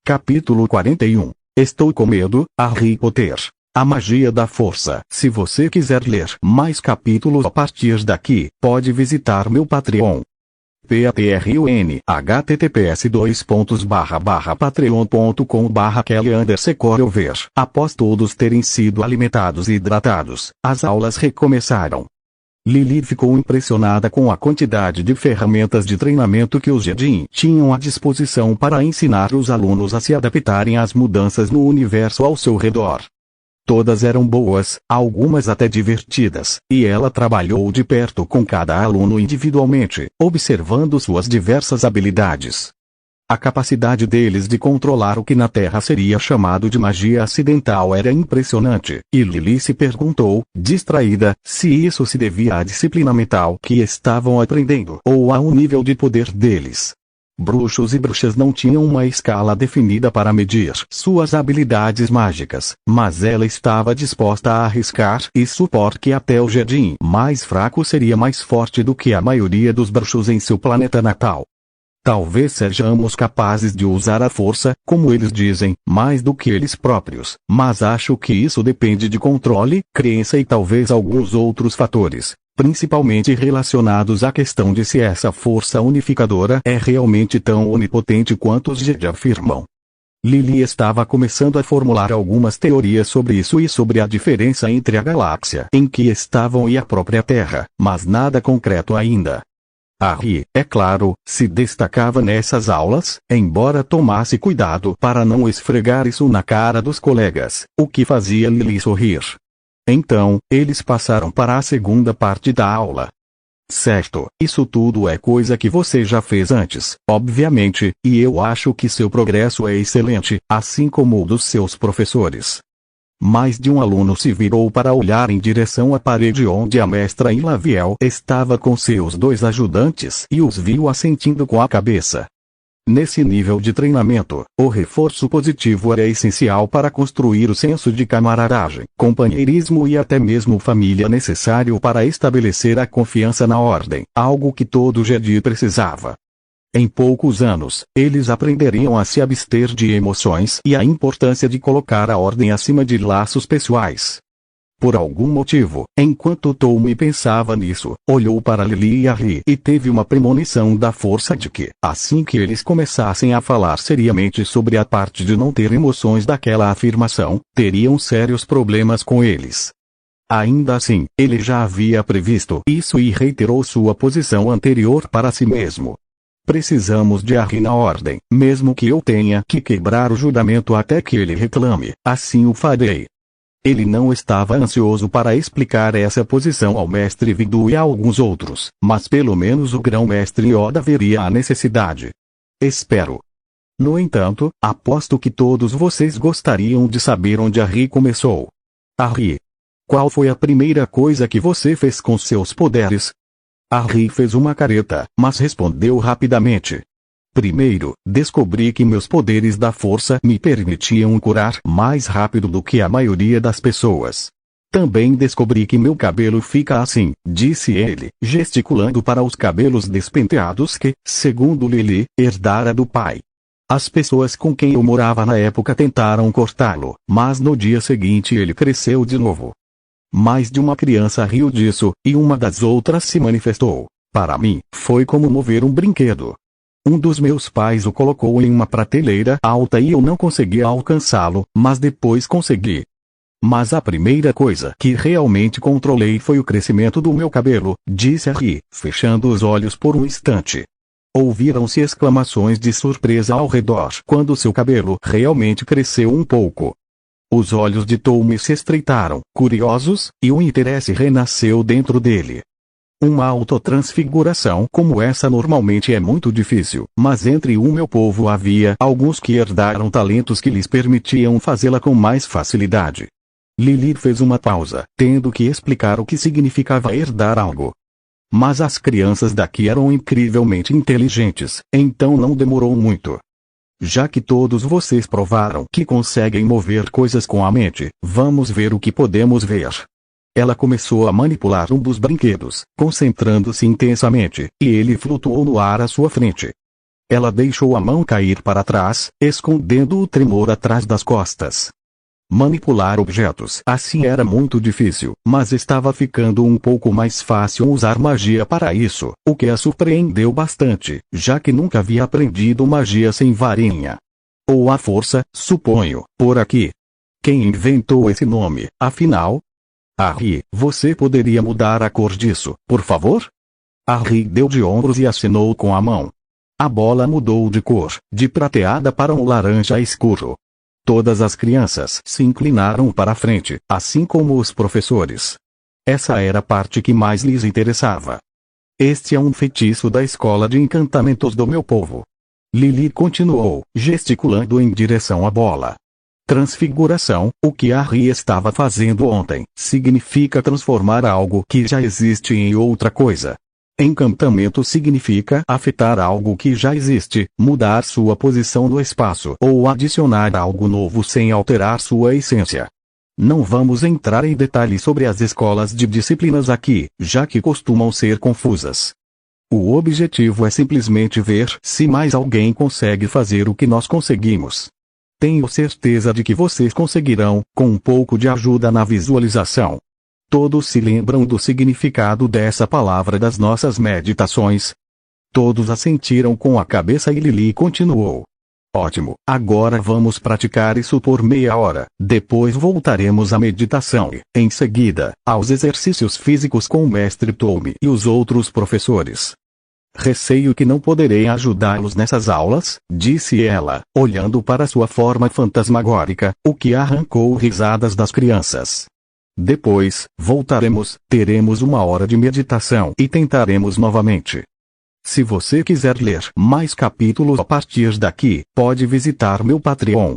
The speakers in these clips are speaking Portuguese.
Capítulo 41. Estou com medo, Harry Potter. A magia da força. Se você quiser ler mais capítulos a partir daqui, pode visitar meu Patreon. Patreon https://patreon.com/kelly_ver. Após todos terem sido alimentados e hidratados, as aulas recomeçaram. Lily ficou impressionada com a quantidade de ferramentas de treinamento que os Jedi tinham à disposição para ensinar os alunos a se adaptarem às mudanças no universo ao seu redor. Todas eram boas, algumas até divertidas, e ela trabalhou de perto com cada aluno individualmente, observando suas diversas habilidades. A capacidade deles de controlar o que na Terra seria chamado de magia acidental era impressionante, e Lily se perguntou, distraída, se isso se devia à disciplina mental que estavam aprendendo ou ao nível de poder deles. Bruxos e bruxas não tinham uma escala definida para medir suas habilidades mágicas, mas ela estava disposta a arriscar e supor que até o Jedi mais fraco seria mais forte do que a maioria dos bruxos em seu planeta natal. Talvez sejamos capazes de usar a força, como eles dizem, mais do que eles próprios, mas acho que isso depende de controle, crença e talvez alguns outros fatores, principalmente relacionados à questão de se essa força unificadora é realmente tão onipotente quanto os Jedi afirmam. Lily estava começando a formular algumas teorias sobre isso e sobre a diferença entre a galáxia em que estavam e a própria Terra, mas nada concreto ainda. Harry, é claro, se destacava nessas aulas, embora tomasse cuidado para não esfregar isso na cara dos colegas, o que fazia Lily sorrir. Então, eles passaram para a segunda parte da aula. Certo, isso tudo é coisa que você já fez antes, obviamente, e eu acho que seu progresso é excelente, assim como o dos seus professores. Mais de um aluno se virou para olhar em direção à parede onde a mestra Ilaviel estava com seus dois ajudantes e os viu assentindo com a cabeça. Nesse nível de treinamento, o reforço positivo era essencial para construir o senso de camaradagem, companheirismo e até mesmo família necessário para estabelecer a confiança na ordem, algo que todo Jedi precisava. Em poucos anos, eles aprenderiam a se abster de emoções e a importância de colocar a ordem acima de laços pessoais. Por algum motivo, enquanto Tommy pensava nisso, olhou para Lily e Harry e teve uma premonição da força de que, assim que eles começassem a falar seriamente sobre a parte de não ter emoções daquela afirmação, teriam sérios problemas com eles. Ainda assim, ele já havia previsto isso e reiterou sua posição anterior para si mesmo. Precisamos de Harry na ordem, mesmo que eu tenha que quebrar o juramento até que ele reclame, assim o farei. Ele não estava ansioso para explicar essa posição ao mestre Windu e a alguns outros, mas pelo menos o grão-mestre Yoda veria a necessidade. Espero. No entanto, aposto que todos vocês gostariam de saber onde Harry começou. Harry, qual foi a primeira coisa que você fez com seus poderes? Harry fez uma careta, mas respondeu rapidamente. Primeiro, descobri que meus poderes da força me permitiam curar mais rápido do que a maioria das pessoas. Também descobri que meu cabelo fica assim, disse ele, gesticulando para os cabelos despenteados que, segundo Lily, herdara do pai. As pessoas com quem eu morava na época tentaram cortá-lo, mas no dia seguinte ele cresceu de novo. Mais de uma criança riu disso, e uma das outras se manifestou. Para mim, foi como mover um brinquedo. Um dos meus pais o colocou em uma prateleira alta e eu não conseguia alcançá-lo, mas depois consegui. Mas a primeira coisa que realmente controlei foi o crescimento do meu cabelo, disse Harry, fechando os olhos por um instante. Ouviram-se exclamações de surpresa ao redor quando seu cabelo realmente cresceu um pouco. Os olhos de Tommy se estreitaram, curiosos, e o interesse renasceu dentro dele. Uma autotransfiguração como essa normalmente é muito difícil, mas entre o meu povo havia alguns que herdaram talentos que lhes permitiam fazê-la com mais facilidade. Lily fez uma pausa, tendo que explicar o que significava herdar algo. Mas as crianças daqui eram incrivelmente inteligentes, então não demorou muito. Já que todos vocês provaram que conseguem mover coisas com a mente, vamos ver o que podemos ver. Ela começou a manipular um dos brinquedos, concentrando-se intensamente, e ele flutuou no ar à sua frente. Ela deixou a mão cair para trás, escondendo o tremor atrás das costas. Manipular objetos assim era muito difícil, mas estava ficando um pouco mais fácil usar magia para isso, o que a surpreendeu bastante, já que nunca havia aprendido magia sem varinha. Ou a força, suponho, por aqui. Quem inventou esse nome, afinal? Harry, você poderia mudar a cor disso, por favor? Harry deu de ombros e acenou com a mão. A bola mudou de cor, de prateada para um laranja escuro. Todas as crianças se inclinaram para a frente, assim como os professores. Essa era a parte que mais lhes interessava. Este é um feitiço da escola de encantamentos do meu povo. Lily continuou, gesticulando em direção à bola. Transfiguração, o que Harry estava fazendo ontem, significa transformar algo que já existe em outra coisa. Encantamento significa afetar algo que já existe, mudar sua posição no espaço ou adicionar algo novo sem alterar sua essência. Não vamos entrar em detalhes sobre as escolas de disciplinas aqui, já que costumam ser confusas. O objetivo é simplesmente ver se mais alguém consegue fazer o que nós conseguimos. Tenho certeza de que vocês conseguirão, com um pouco de ajuda na visualização. Todos se lembram do significado dessa palavra das nossas meditações? Todos assentiram com a cabeça e Lily continuou. Ótimo, agora vamos praticar isso por meia hora, depois voltaremos à meditação e, em seguida, aos exercícios físicos com o mestre Tom e os outros professores. Receio que não poderei ajudá-los nessas aulas, disse ela, olhando para sua forma fantasmagórica, o que arrancou risadas das crianças. Depois, voltaremos, teremos uma hora de meditação e tentaremos novamente. Se você quiser ler mais capítulos a partir daqui, pode visitar meu Patreon.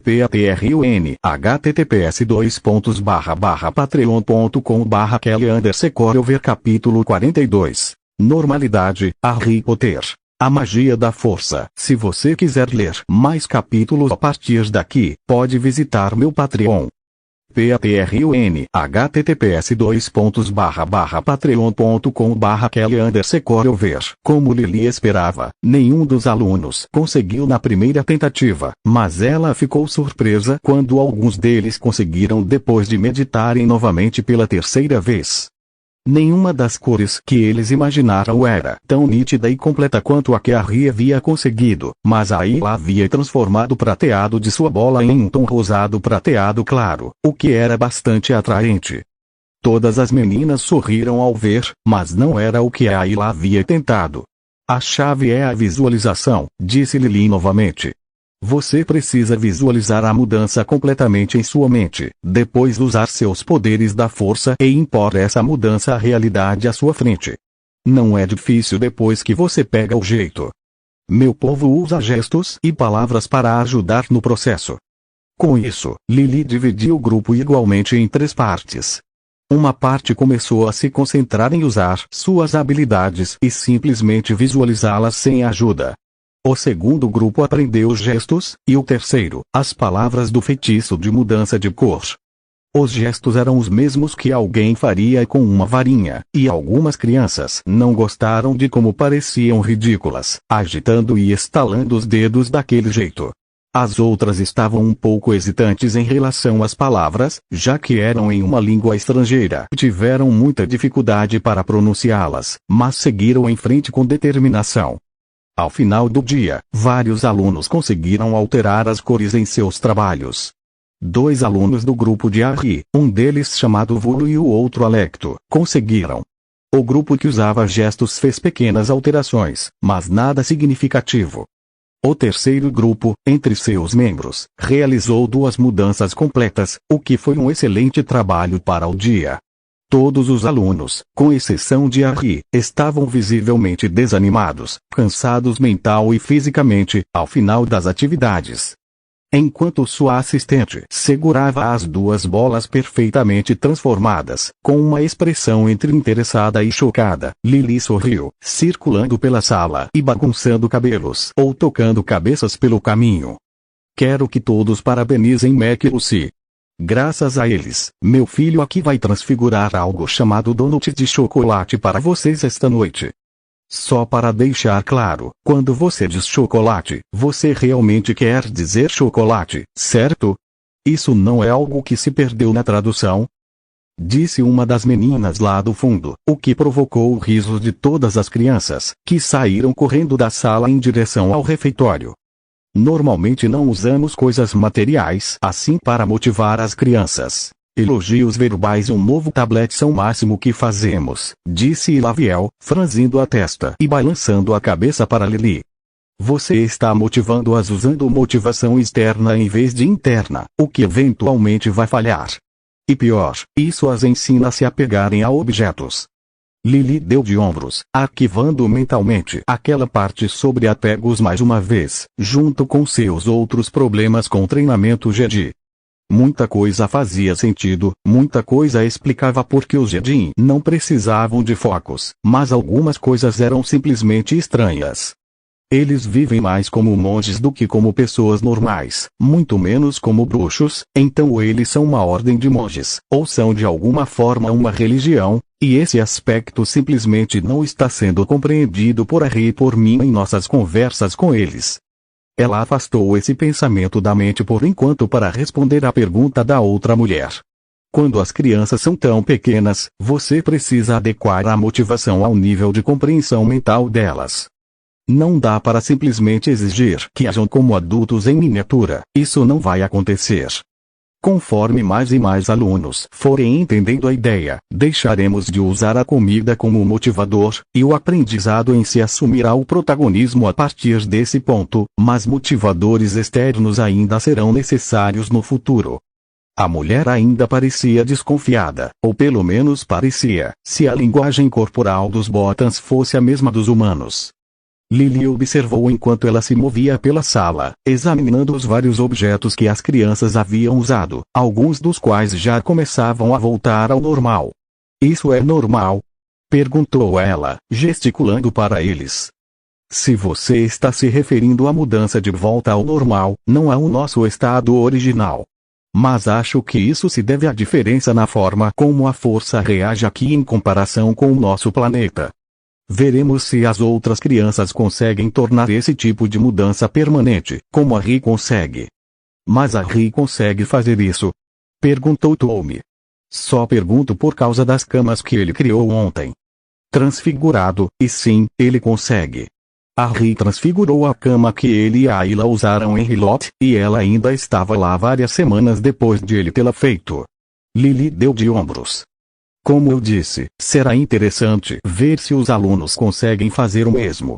Patreon, https://patreon.com/kelly_ver capítulo 42. Normalidade, Harry Potter. A magia da força. Se você quiser ler mais capítulos a partir daqui, pode visitar meu Patreon. Patreon, https://patreon.com/kelly_ver. Como Lily esperava, nenhum dos alunos conseguiu na primeira tentativa, mas ela ficou surpresa quando alguns deles conseguiram depois de meditarem novamente pela terceira vez. Nenhuma das cores que eles imaginaram era tão nítida e completa quanto a que Harry havia conseguido, mas aí ela havia transformado o prateado de sua bola em um tom rosado prateado claro, o que era bastante atraente. Todas as meninas sorriram ao ver, mas não era o que a Ayla havia tentado. A chave é a visualização, disse Lily novamente. Você precisa visualizar a mudança completamente em sua mente, depois usar seus poderes da força e impor essa mudança à realidade à sua frente. Não é difícil depois que você pega o jeito. Meu povo usa gestos e palavras para ajudar no processo. Com isso, Lily dividiu o grupo igualmente em 3 partes. Uma parte começou a se concentrar em usar suas habilidades e simplesmente visualizá-las sem ajuda. O segundo grupo aprendeu os gestos, e o terceiro, as palavras do feitiço de mudança de cor. Os gestos eram os mesmos que alguém faria com uma varinha, e algumas crianças não gostaram de como pareciam ridículas, agitando e estalando os dedos daquele jeito. As outras estavam um pouco hesitantes em relação às palavras, já que eram em uma língua estrangeira. Tiveram muita dificuldade para pronunciá-las, mas seguiram em frente com determinação. Ao final do dia, vários alunos conseguiram alterar as cores em seus trabalhos. 2 alunos do grupo de Harry, um deles chamado Vulo e o outro Alecto, conseguiram. O grupo que usava gestos fez pequenas alterações, mas nada significativo. O terceiro grupo, entre seus membros, realizou 2 mudanças completas, o que foi um excelente trabalho para o dia. Todos os alunos, com exceção de Harry, estavam visivelmente desanimados, cansados mental e fisicamente, ao final das atividades. Enquanto sua assistente segurava as 2 bolas perfeitamente transformadas, com uma expressão entre interessada e chocada, Lily sorriu, circulando pela sala e bagunçando cabelos ou tocando cabeças pelo caminho. Quero que todos parabenizem Mac e Lucy. Graças a eles, meu filho aqui vai transfigurar algo chamado donut de chocolate para vocês esta noite. Só para deixar claro, quando você diz chocolate, você realmente quer dizer chocolate, certo? Isso não é algo que se perdeu na tradução? Disse uma das meninas lá do fundo, o que provocou o riso de todas as crianças, que saíram correndo da sala em direção ao refeitório. Normalmente não usamos coisas materiais assim para motivar as crianças. Elogios verbais e um novo tablet são o máximo que fazemos, disse Laviel, franzindo a testa e balançando a cabeça para Lily. Você está motivando-as usando motivação externa em vez de interna, o que eventualmente vai falhar. E pior, isso as ensina a se apegarem a objetos. Lily deu de ombros, arquivando mentalmente aquela parte sobre apegos mais uma vez, junto com seus outros problemas com treinamento Jedi. Muita coisa fazia sentido, muita coisa explicava por que os Jedi não precisavam de focos, mas algumas coisas eram simplesmente estranhas. Eles vivem mais como monges do que como pessoas normais, muito menos como bruxos, então eles são uma ordem de monges, ou são de alguma forma uma religião, e esse aspecto simplesmente não está sendo compreendido por Harry e por mim em nossas conversas com eles. Ela afastou esse pensamento da mente por enquanto para responder à pergunta da outra mulher. Quando as crianças são tão pequenas, você precisa adequar a motivação ao nível de compreensão mental delas. Não dá para simplesmente exigir que ajam como adultos em miniatura, isso não vai acontecer. Conforme mais e mais alunos forem entendendo a ideia, deixaremos de usar a comida como motivador, e o aprendizado em si assumirá o protagonismo a partir desse ponto, mas motivadores externos ainda serão necessários no futuro. A mulher ainda parecia desconfiada, ou pelo menos parecia, se a linguagem corporal dos Botans fosse a mesma dos humanos. Lily observou enquanto ela se movia pela sala, examinando os vários objetos que as crianças haviam usado, alguns dos quais já começavam a voltar ao normal. Isso é normal? Perguntou ela, gesticulando para eles. Se você está se referindo à mudança de volta ao normal, não ao nosso estado original. Mas acho que isso se deve à diferença na forma como a força reage aqui em comparação com o nosso planeta. Veremos se as outras crianças conseguem tornar esse tipo de mudança permanente, como a Harry consegue. Mas a Harry consegue fazer isso? Perguntou Tommy. Só pergunto por causa das camas que ele criou ontem. Transfigurado, e sim, ele consegue. A Harry transfigurou a cama que ele e a Ayla usaram em Hilot, e ela ainda estava lá várias semanas depois de ele tê-la feito. Lily deu de ombros. Como eu disse, será interessante ver se os alunos conseguem fazer o mesmo.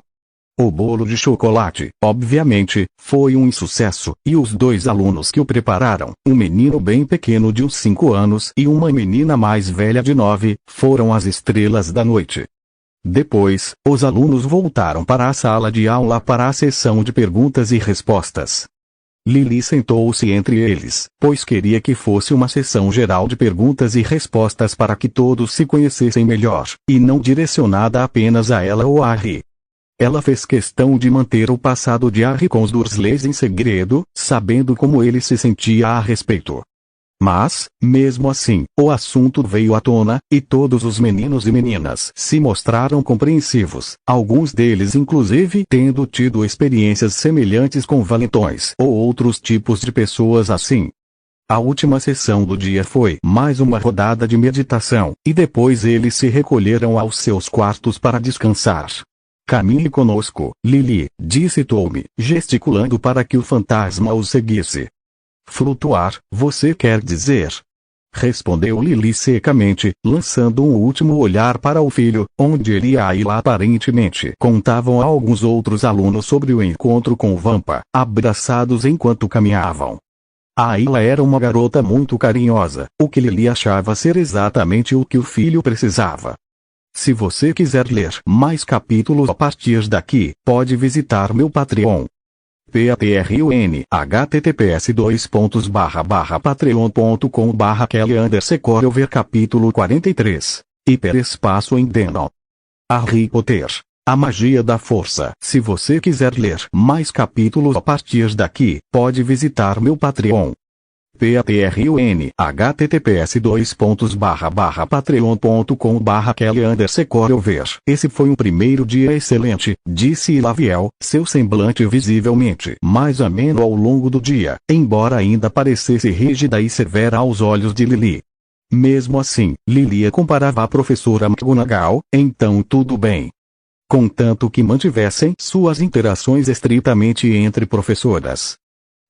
O bolo de chocolate, obviamente, foi um insucesso, e os dois alunos que o prepararam, um menino bem pequeno de uns 5 anos e uma menina mais velha de 9, foram as estrelas da noite. Depois, os alunos voltaram para a sala de aula para a sessão de perguntas e respostas. Lily sentou-se entre eles, pois queria que fosse uma sessão geral de perguntas e respostas para que todos se conhecessem melhor, e não direcionada apenas a ela ou a Harry. Ela fez questão de manter o passado de Harry com os Dursleys em segredo, sabendo como ele se sentia a respeito. Mas, mesmo assim, o assunto veio à tona, e todos os meninos e meninas se mostraram compreensivos, alguns deles inclusive tendo tido experiências semelhantes com valentões ou outros tipos de pessoas assim. A última sessão do dia foi mais uma rodada de meditação, e depois eles se recolheram aos seus quartos para descansar. Caminhe conosco, Lily, disse Tommy, gesticulando para que o fantasma os seguisse. Flutuar, você quer dizer? Respondeu Lily secamente, lançando um último olhar para o filho, onde ele e Ayla aparentemente contavam a alguns outros alunos sobre o encontro com Vampa, abraçados enquanto caminhavam. A Ayla era uma garota muito carinhosa, o que Lily achava ser exatamente o que o filho precisava. Se você quiser ler mais capítulos a partir daqui, pode visitar meu Patreon. Patreon https://patreon.com/Kelly_ver capítulo 43, hiperespaço em Denon. Harry Potter, a magia da força. Se você quiser ler mais capítulos a partir daqui, pode visitar meu Patreon. Patreon https://patreon.com/kelly_ver. Esse foi um primeiro dia excelente, disse Laviel, seu semblante visivelmente mais ameno ao longo do dia, embora ainda parecesse rígida e severa aos olhos de Lily. Mesmo assim, Lily a comparava à professora McGonagall, então tudo bem. Contanto que mantivessem suas interações estritamente entre professoras.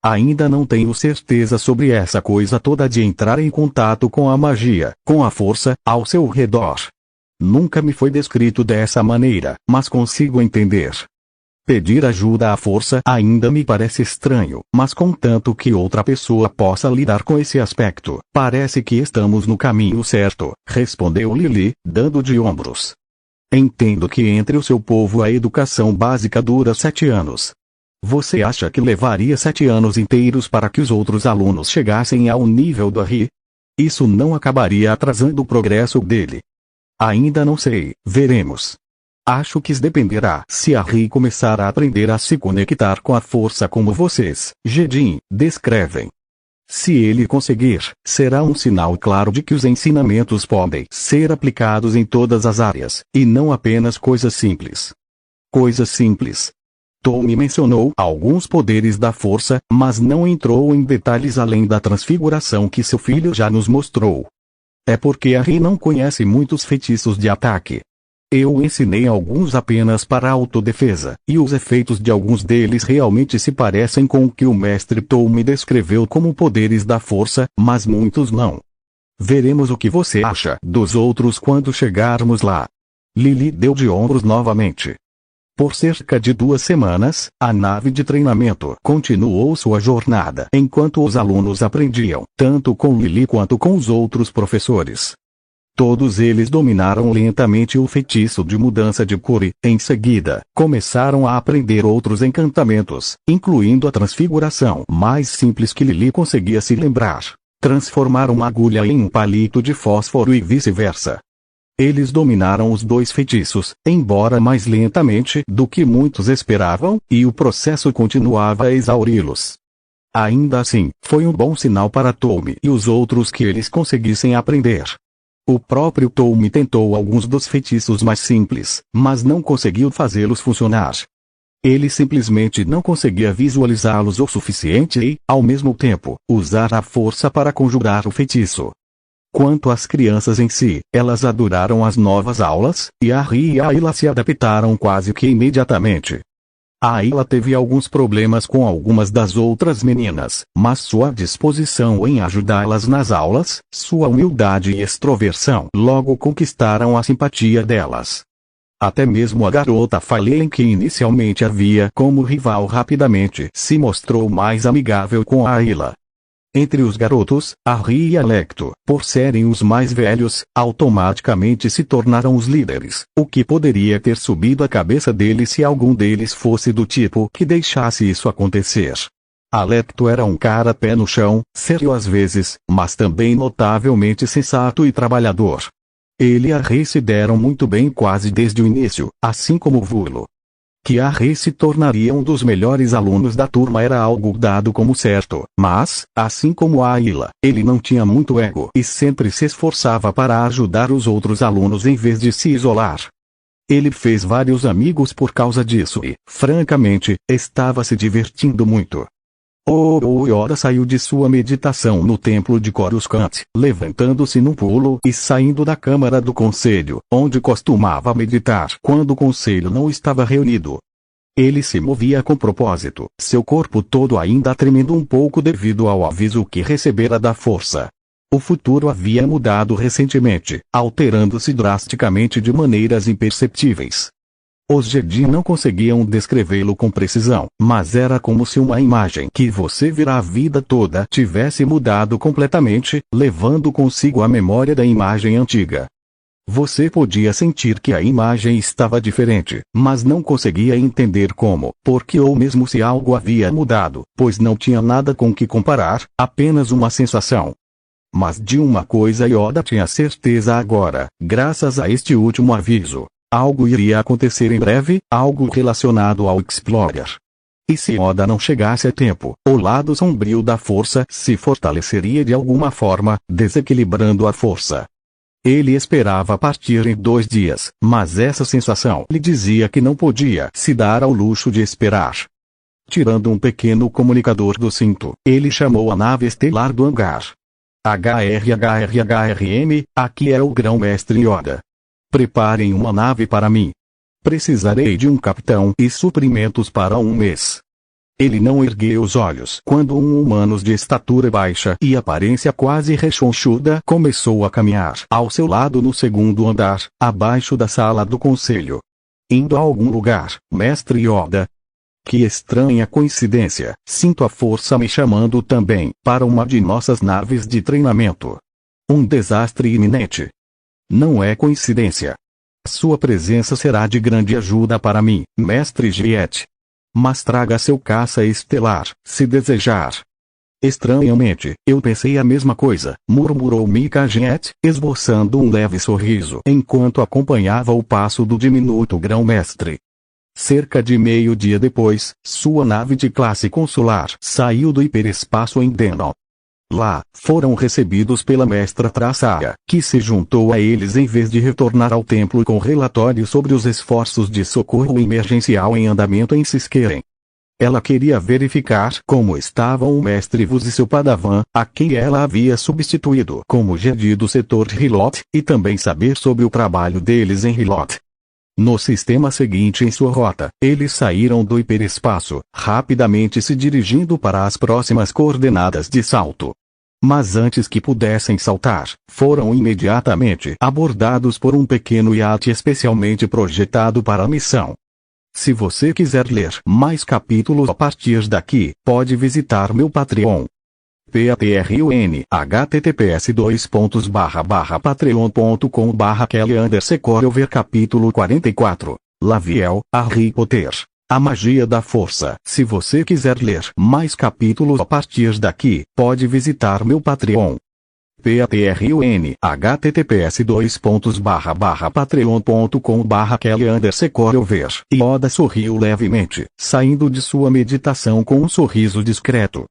Ainda não tenho certeza sobre essa coisa toda de entrar em contato com a magia, com a força, ao seu redor. Nunca me foi descrito dessa maneira, mas consigo entender. Pedir ajuda à força ainda me parece estranho, mas contanto que outra pessoa possa lidar com esse aspecto, parece que estamos no caminho certo, respondeu Lily, dando de ombros. Entendo que entre o seu povo a educação básica dura 7 anos. Você acha que levaria 7 anos inteiros para que os outros alunos chegassem ao nível do Harry? Isso não acabaria atrasando o progresso dele. Ainda não sei, veremos. Acho que dependerá se Harry começar a aprender a se conectar com a força como vocês, Jedin, descrevem. Se ele conseguir, será um sinal claro de que os ensinamentos podem ser aplicados em todas as áreas, e não apenas coisas simples. Coisas simples. Tommy mencionou alguns poderes da força, mas não entrou em detalhes além da transfiguração que seu filho já nos mostrou. É porque Harry não conhece muitos feitiços de ataque. Eu ensinei alguns apenas para autodefesa, e os efeitos de alguns deles realmente se parecem com o que o mestre Tommy descreveu como poderes da força, mas muitos não. Veremos o que você acha dos outros quando chegarmos lá. Lily deu de ombros novamente. Por cerca de 2 semanas, a nave de treinamento continuou sua jornada enquanto os alunos aprendiam, tanto com Lily quanto com os outros professores. Todos eles dominaram lentamente o feitiço de mudança de cor e, em seguida, começaram a aprender outros encantamentos, incluindo a transfiguração mais simples que Lily conseguia se lembrar. Transformar uma agulha em um palito de fósforo e vice-versa. Eles dominaram os 2 feitiços, embora mais lentamente do que muitos esperavam, e o processo continuava a exauri-los. Ainda assim, foi um bom sinal para Tommy e os outros que eles conseguissem aprender. O próprio Tommy tentou alguns dos feitiços mais simples, mas não conseguiu fazê-los funcionar. Ele simplesmente não conseguia visualizá-los o suficiente e, ao mesmo tempo, usar a força para conjurar o feitiço. Quanto às crianças em si, elas adoraram as novas aulas, e Harry e Ayla se adaptaram quase que imediatamente. A Ayla teve alguns problemas com algumas das outras meninas, mas sua disposição em ajudá-las nas aulas, sua humildade e extroversão logo conquistaram a simpatia delas. Até mesmo a garota Fallen, que inicialmente havia como rival, rapidamente se mostrou mais amigável com a Ayla. Entre os garotos, Harry e Alecto, por serem os mais velhos, automaticamente se tornaram os líderes, o que poderia ter subido a cabeça deles se algum deles fosse do tipo que deixasse isso acontecer. Alecto era um cara pé no chão, sério às vezes, mas também notavelmente sensato e trabalhador. Ele e Harry se deram muito bem quase desde o início, assim como Vulo. Que Harry se tornaria um dos melhores alunos da turma era algo dado como certo, mas, assim como a Ayla, ele não tinha muito ego e sempre se esforçava para ajudar os outros alunos em vez de se isolar. Ele fez vários amigos por causa disso e, francamente, estava se divertindo muito. O Yoda saiu de sua meditação no templo de Coruscant, levantando-se num pulo e saindo da câmara do conselho, onde costumava meditar quando o conselho não estava reunido. Ele se movia com propósito, seu corpo todo ainda tremendo um pouco devido ao aviso que recebera da força. O futuro havia mudado recentemente, alterando-se drasticamente de maneiras imperceptíveis. Os Jedi não conseguiam descrevê-lo com precisão, mas era como se uma imagem que você vira a vida toda tivesse mudado completamente, levando consigo a memória da imagem antiga. Você podia sentir que a imagem estava diferente, mas não conseguia entender como, porque ou mesmo se algo havia mudado, pois não tinha nada com que comparar, apenas uma sensação. Mas de uma coisa Yoda tinha certeza agora, graças a este último aviso. Algo iria acontecer em breve, algo relacionado ao Explorer. E se Oda não chegasse a tempo, o lado sombrio da força se fortaleceria de alguma forma, desequilibrando a força. Ele esperava partir em 2 dias, mas essa sensação lhe dizia que não podia se dar ao luxo de esperar. Tirando um pequeno comunicador do cinto, ele chamou a nave estelar do hangar. HRHRHRM, aqui é o Grão-Mestre Yoda. Preparem uma nave para mim. Precisarei de um capitão e suprimentos para 1 mês. Ele não ergueu os olhos quando um humano de estatura baixa e aparência quase rechonchuda começou a caminhar ao seu lado no 2º andar, abaixo da sala do conselho. Indo a algum lugar, Mestre Yoda? Que estranha coincidência, sinto a força me chamando também, para uma de nossas naves de treinamento. Um desastre iminente. Não é coincidência. Sua presença será de grande ajuda para mim, Mestre Jet. Mas traga seu caça estelar, se desejar. Estranhamente, eu pensei a mesma coisa, murmurou Mika Jet, esboçando um leve sorriso enquanto acompanhava o passo do diminuto grão-mestre. Cerca de meio-dia depois, sua nave de classe consular saiu do hiperespaço em Denon. Lá, foram recebidos pela mestra Traçaia, que se juntou a eles em vez de retornar ao templo com relatório sobre os esforços de socorro emergencial em andamento em Siskeren. Ela queria verificar como estavam o mestre Vus e seu padawan, a quem ela havia substituído como Jedi do setor de Hilot, e também saber sobre o trabalho deles em Hilot. No sistema seguinte em sua rota, eles saíram do hiperespaço, rapidamente se dirigindo para as próximas coordenadas de salto. Mas antes que pudessem saltar, foram imediatamente abordados por um pequeno iate especialmente projetado para a missão. Se você quiser ler mais capítulos a partir daqui, pode visitar meu Patreon. Patreon https://patreon.com/Kelly_Cover capítulo 44, Laviel, Harry Potter, a magia da força. Se você quiser ler mais capítulos a partir daqui, pode visitar meu Patreon. Patreon https://patreon.com/Kelly_Cover. Yoda sorriu levemente, saindo de sua meditação com um sorriso discreto.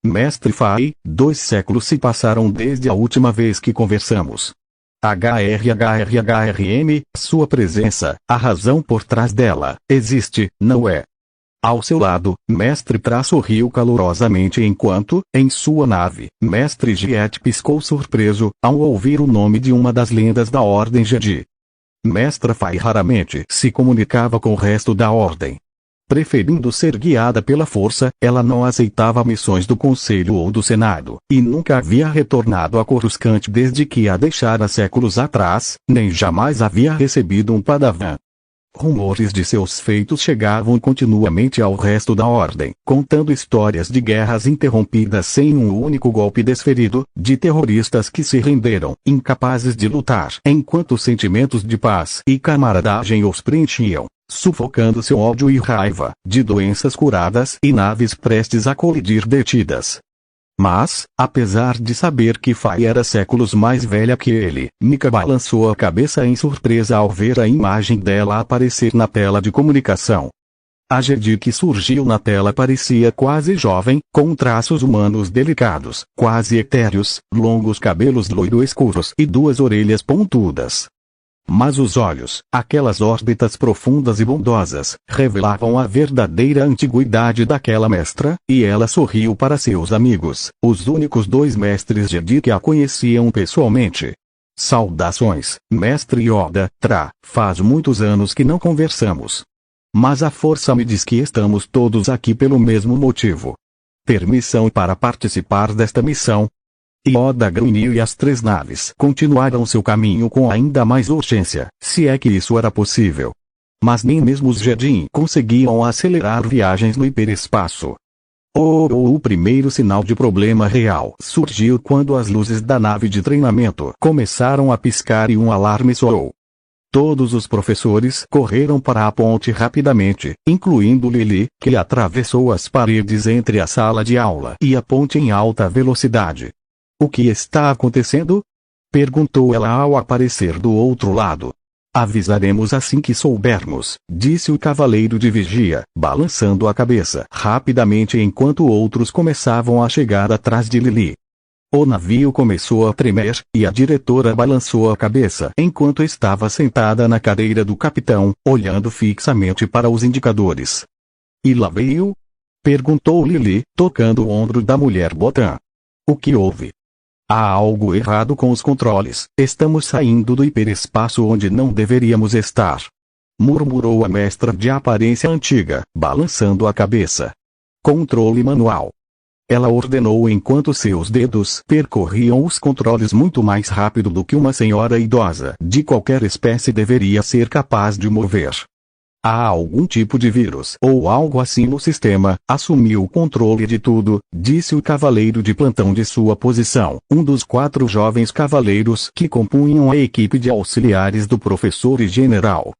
Mestre Fai, 2 séculos se passaram desde a última vez que conversamos. HRHRHRM, sua presença, a razão por trás dela, existe, não é? Ao seu lado, Mestre Tra sorriu calorosamente enquanto, em sua nave, Mestre Jet piscou surpreso, ao ouvir o nome de uma das lendas da Ordem Jedi. Mestra Fai raramente se comunicava com o resto da Ordem. Preferindo ser guiada pela força, ela não aceitava missões do Conselho ou do Senado, e nunca havia retornado a Coruscant desde que a deixara séculos atrás, nem jamais havia recebido um padawan. Rumores de seus feitos chegavam continuamente ao resto da Ordem, contando histórias de guerras interrompidas sem um único golpe desferido, de terroristas que se renderam, incapazes de lutar, enquanto sentimentos de paz e camaradagem os preenchiam, sufocando seu ódio e raiva, de doenças curadas e naves prestes a colidir detidas. Mas, apesar de saber que Fai era séculos mais velha que ele, Mika balançou a cabeça em surpresa ao ver a imagem dela aparecer na tela de comunicação. A Jedi que surgiu na tela parecia quase jovem, com traços humanos delicados, quase etéreos, longos cabelos loiro-escuros e 2 orelhas pontudas. Mas os olhos, aquelas órbitas profundas e bondosas, revelavam a verdadeira antiguidade daquela mestra, e ela sorriu para seus amigos, os únicos 2 mestres Jedi que a conheciam pessoalmente. Saudações, Mestre Yoda, Tra, faz muitos anos que não conversamos. Mas a força me diz que estamos todos aqui pelo mesmo motivo. Permissão para participar desta missão? Yoda grunhiu e as 3 naves continuaram seu caminho com ainda mais urgência, se é que isso era possível. Mas nem mesmo os Jedi conseguiam acelerar viagens no hiperespaço. O primeiro sinal de problema real surgiu quando as luzes da nave de treinamento começaram a piscar e um alarme soou. Todos os professores correram para a ponte rapidamente, incluindo Lily, que atravessou as paredes entre a sala de aula e a ponte em alta velocidade. O que está acontecendo? Perguntou ela ao aparecer do outro lado. Avisaremos assim que soubermos, disse o cavaleiro de vigia, balançando a cabeça rapidamente enquanto outros começavam a chegar atrás de Lily. O navio começou a tremer, e a diretora balançou a cabeça enquanto estava sentada na cadeira do capitão, olhando fixamente para os indicadores. E lá veio? Perguntou Lily, tocando o ombro da mulher Botã. O que houve? Há algo errado com os controles. Estamos saindo do hiperespaço onde não deveríamos estar. Murmurou a mestra de aparência antiga, balançando a cabeça. Controle manual. Ela ordenou enquanto seus dedos percorriam os controles muito mais rápido do que uma senhora idosa de qualquer espécie deveria ser capaz de mover. Há algum tipo de vírus ou algo assim no sistema. Assumiu o controle de tudo, disse o cavaleiro de plantão de sua posição, um dos 4 jovens cavaleiros que compunham a equipe de auxiliares do professor e general.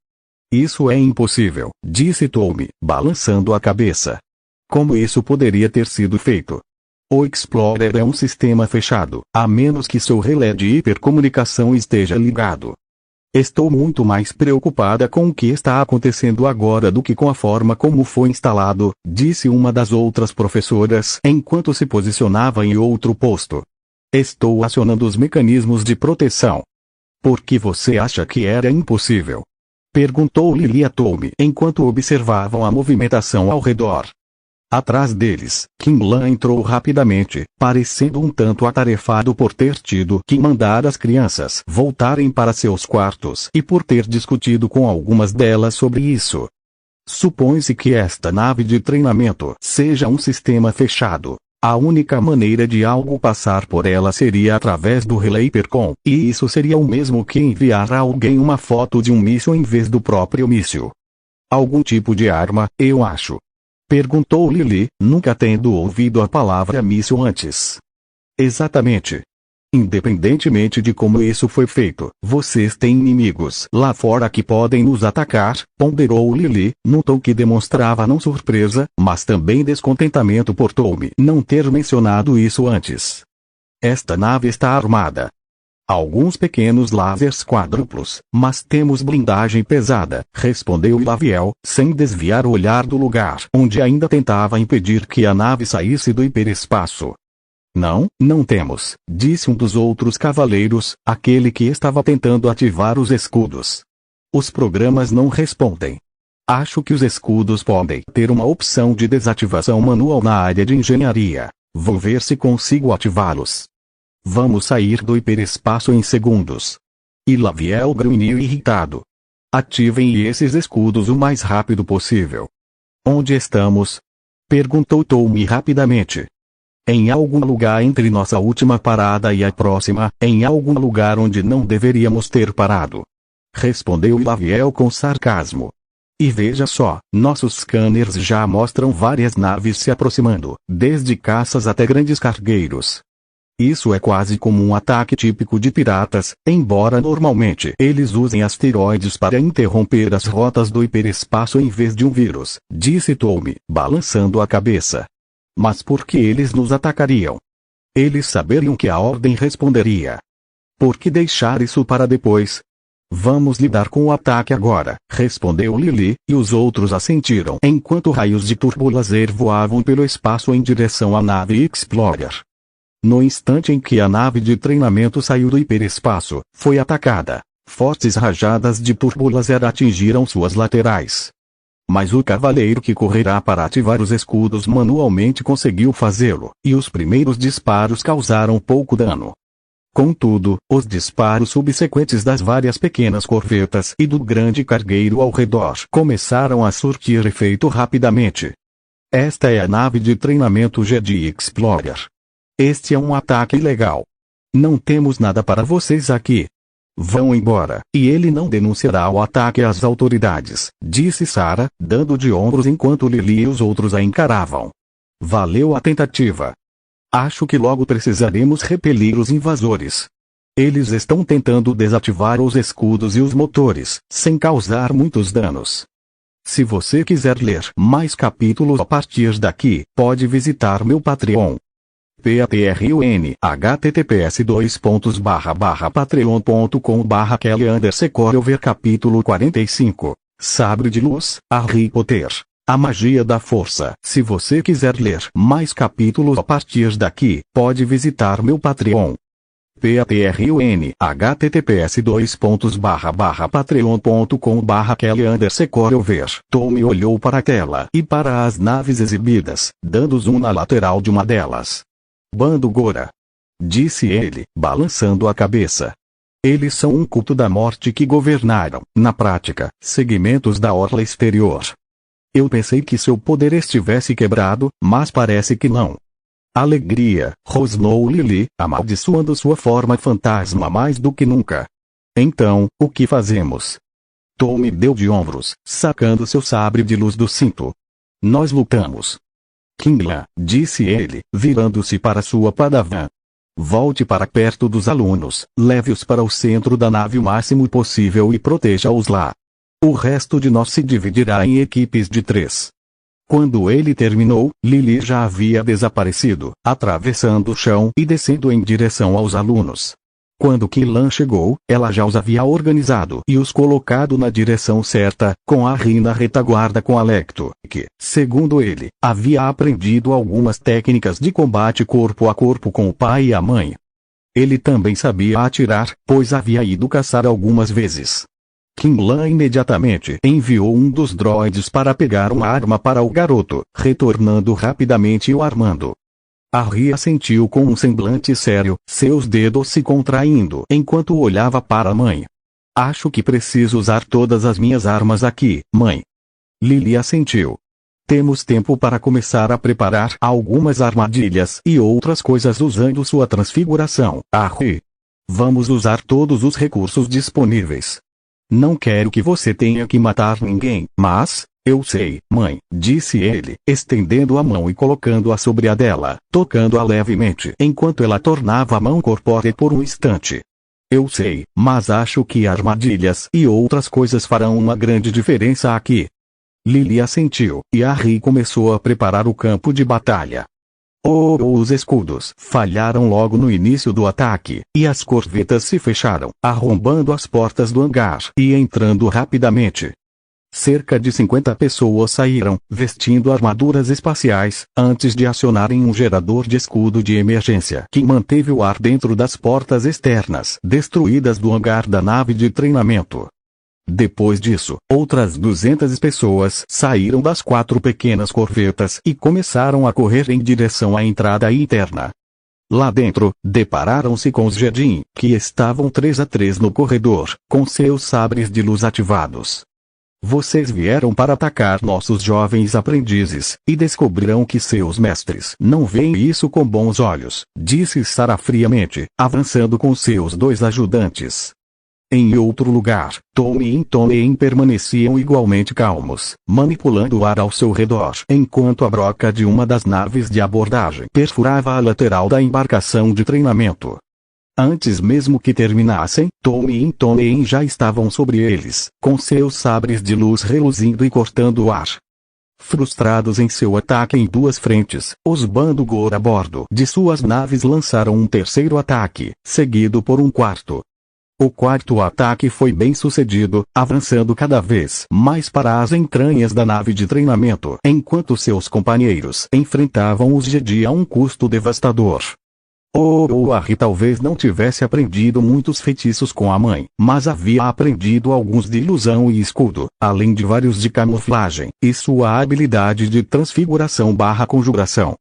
Isso é impossível, disse Tommy, balançando a cabeça. Como isso poderia ter sido feito? O Explorer é um sistema fechado, a menos que seu relé de hipercomunicação esteja ligado. Estou muito mais preocupada com o que está acontecendo agora do que com a forma como foi instalado, disse uma das outras professoras enquanto se posicionava em outro posto. Estou acionando os mecanismos de proteção. Por que você acha que era impossível? Perguntou Lily a Tommy enquanto observavam a movimentação ao redor. Atrás deles, Kimlan entrou rapidamente, parecendo um tanto atarefado por ter tido que mandar as crianças voltarem para seus quartos e por ter discutido com algumas delas sobre isso. Supõe-se que esta nave de treinamento seja um sistema fechado. A única maneira de algo passar por ela seria através do relé Hypercom, e isso seria o mesmo que enviar a alguém uma foto de um míssil em vez do próprio míssil. Algum tipo de arma, eu acho. Perguntou Lily, nunca tendo ouvido a palavra míssil antes. Exatamente. Independentemente de como isso foi feito, vocês têm inimigos lá fora que podem nos atacar, ponderou Lily, num tom que demonstrava não surpresa, mas também descontentamento por Tommy não ter mencionado isso antes. Esta nave está armada. Alguns pequenos lasers quádruplos, mas temos blindagem pesada, respondeu Laviel, sem desviar o olhar do lugar onde ainda tentava impedir que a nave saísse do hiperespaço. Não temos, disse um dos outros cavaleiros, aquele que estava tentando ativar os escudos. Os programas não respondem. Acho que os escudos podem ter uma opção de desativação manual na área de engenharia. Vou ver se consigo ativá-los. Vamos sair do hiperespaço em segundos. E Laviel grunhiu irritado. Ativem esses escudos o mais rápido possível. Onde estamos? Perguntou Tommy rapidamente. Em algum lugar entre nossa última parada e a próxima, em algum lugar onde não deveríamos ter parado. Respondeu Laviel com sarcasmo. E veja só, nossos scanners já mostram várias naves se aproximando, desde caças até grandes cargueiros. Isso é quase como um ataque típico de piratas, embora normalmente eles usem asteroides para interromper as rotas do hiperespaço em vez de um vírus, disse Tommy, balançando a cabeça. Mas por que eles nos atacariam? Eles saberiam que a ordem responderia. Por que deixar isso para depois? Vamos lidar com o ataque agora, respondeu Lily, e os outros assentiram enquanto raios de turbolaser voavam pelo espaço em direção à nave Explorer. No instante em que a nave de treinamento saiu do hiperespaço, foi atacada. Fortes rajadas de turbolaser atingiram suas laterais. Mas o cavaleiro que correrá para ativar os escudos manualmente conseguiu fazê-lo, e os primeiros disparos causaram pouco dano. Contudo, os disparos subsequentes das várias pequenas corvetas e do grande cargueiro ao redor começaram a surtir efeito rapidamente. Esta é a nave de treinamento Jedi Explorer. Este é um ataque ilegal. Não temos nada para vocês aqui. Vão embora, e ele não denunciará o ataque às autoridades, disse Sarah, dando de ombros enquanto Lily e os outros a encaravam. Valeu a tentativa. Acho que logo precisaremos repelir os invasores. Eles estão tentando desativar os escudos e os motores, sem causar muitos danos. Se você quiser ler mais capítulos a partir daqui, pode visitar meu Patreon. Patreon, https://patreon.com/kelly_corover Capítulo 45, Sabre de Luz, Harry Potter, A Magia da Força. Se você quiser ler mais capítulos a partir daqui, pode visitar meu Patreon. Patreon, https://patreon.com/kelly_corover. Tommy olhou para a tela e para as naves exibidas, dando zoom na lateral de uma delas. Bando Gora, disse ele, balançando a cabeça. Eles são um culto da morte que governaram, na prática, segmentos da orla exterior. Eu pensei que seu poder estivesse quebrado, mas parece que não. Alegria, rosnou Lily, amaldiçoando sua forma fantasma mais do que nunca. Então, o que fazemos? Tommy deu de ombros, sacando seu sabre de luz do cinto. Nós lutamos. Kingla, disse ele, virando-se para sua padawan. Volte para perto dos alunos, leve-os para o centro da nave o máximo possível e proteja-os lá. O resto de nós se dividirá em equipes de 3. Quando ele terminou, Lily já havia desaparecido, atravessando o chão e descendo em direção aos alunos. Quando Killan chegou, ela já os havia organizado e os colocado na direção certa, com Harry na retaguarda com Alecto, que, segundo ele, havia aprendido algumas técnicas de combate corpo a corpo com o pai e a mãe. Ele também sabia atirar, pois havia ido caçar algumas vezes. Killan imediatamente enviou um dos droides para pegar uma arma para o garoto, retornando rapidamente e o armando. Harry assentiu com um semblante sério, seus dedos se contraindo enquanto olhava para a mãe. Acho que preciso usar todas as minhas armas aqui, mãe. Lily assentiu. Temos tempo para começar a preparar algumas armadilhas e outras coisas usando sua transfiguração, Harry. Vamos usar todos os recursos disponíveis. Não quero que você tenha que matar ninguém, mas, eu sei, mãe, disse ele, estendendo a mão e colocando-a sobre a dela, tocando-a levemente enquanto ela tornava a mão corpórea por um instante. Eu sei, mas acho que armadilhas e outras coisas farão uma grande diferença aqui. Lily assentiu, e Harry começou a preparar o campo de batalha. Os escudos falharam logo no início do ataque, e as corvetas se fecharam, arrombando as portas do hangar e entrando rapidamente. Cerca de 50 pessoas saíram, vestindo armaduras espaciais, antes de acionarem um gerador de escudo de emergência que manteve o ar dentro das portas externas destruídas do hangar da nave de treinamento. Depois disso, outras 200 pessoas saíram das 4 pequenas corvetas e começaram a correr em direção à entrada interna. Lá dentro, depararam-se com os Jedi, que estavam 3 a 3 no corredor, com seus sabres de luz ativados. Vocês vieram para atacar nossos jovens aprendizes, e descobrirão que seus mestres não veem isso com bons olhos, disse Sarah friamente, avançando com seus 2 ajudantes. Em outro lugar, Tommy e Tommy permaneciam igualmente calmos, manipulando o ar ao seu redor, enquanto a broca de uma das naves de abordagem perfurava a lateral da embarcação de treinamento. Antes mesmo que terminassem, Tommy e Tommy já estavam sobre eles, com seus sabres de luz reluzindo e cortando o ar. Frustrados em seu ataque em 2 frentes, os Bando Gora a bordo de suas naves lançaram um terceiro ataque, seguido por um quarto. O quarto ataque foi bem sucedido, avançando cada vez mais para as entranhas da nave de treinamento, enquanto seus companheiros enfrentavam os Jedi a um custo devastador. Harry talvez não tivesse aprendido muitos feitiços com a mãe, mas havia aprendido alguns de ilusão e escudo, além de vários de camuflagem, e sua habilidade de transfiguração/conjuração.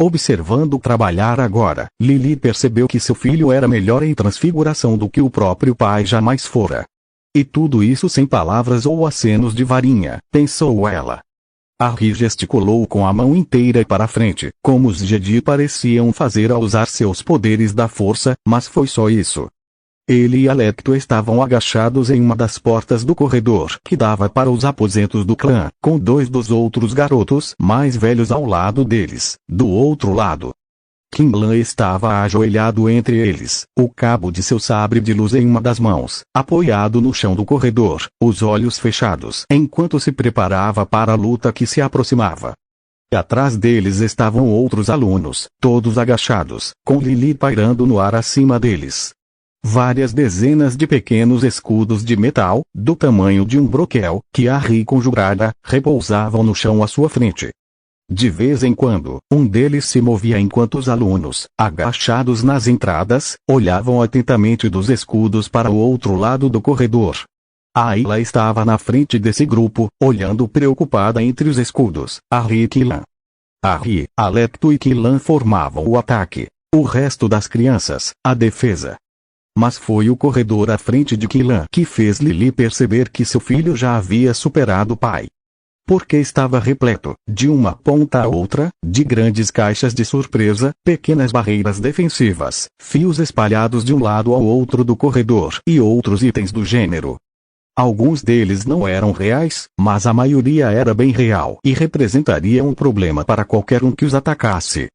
Observando trabalhar agora, Lily percebeu que seu filho era melhor em transfiguração do que o próprio pai jamais fora. E tudo isso sem palavras ou acenos de varinha, pensou ela. Harry gesticulou com a mão inteira para frente, como os Jedi pareciam fazer ao usar seus poderes da força, mas foi só isso. Ele e Alecto estavam agachados em uma das portas do corredor que dava para os aposentos do clã, com 2 dos outros garotos mais velhos ao lado deles, do outro lado. Killan estava ajoelhado entre eles, o cabo de seu sabre de luz em uma das mãos, apoiado no chão do corredor, os olhos fechados, enquanto se preparava para a luta que se aproximava. Atrás deles estavam outros alunos, todos agachados, com Lili pairando no ar acima deles. Várias dezenas de pequenos escudos de metal, do tamanho de um broquel, que Harry conjurara, repousavam no chão à sua frente. De vez em quando, um deles se movia enquanto os alunos, agachados nas entradas, olhavam atentamente dos escudos para o outro lado do corredor. Ayla estava na frente desse grupo, olhando preocupada entre os escudos. Harry e Quillan. Harry, Alecto e Quillan formavam o ataque. O resto das crianças, a defesa. Mas foi o corredor à frente de Quillan que fez Lily perceber que seu filho já havia superado o pai. Porque estava repleto, de uma ponta a outra, de grandes caixas de surpresa, pequenas barreiras defensivas, fios espalhados de um lado ao outro do corredor e outros itens do gênero. Alguns deles não eram reais, mas a maioria era bem real e representaria um problema para qualquer um que os atacasse.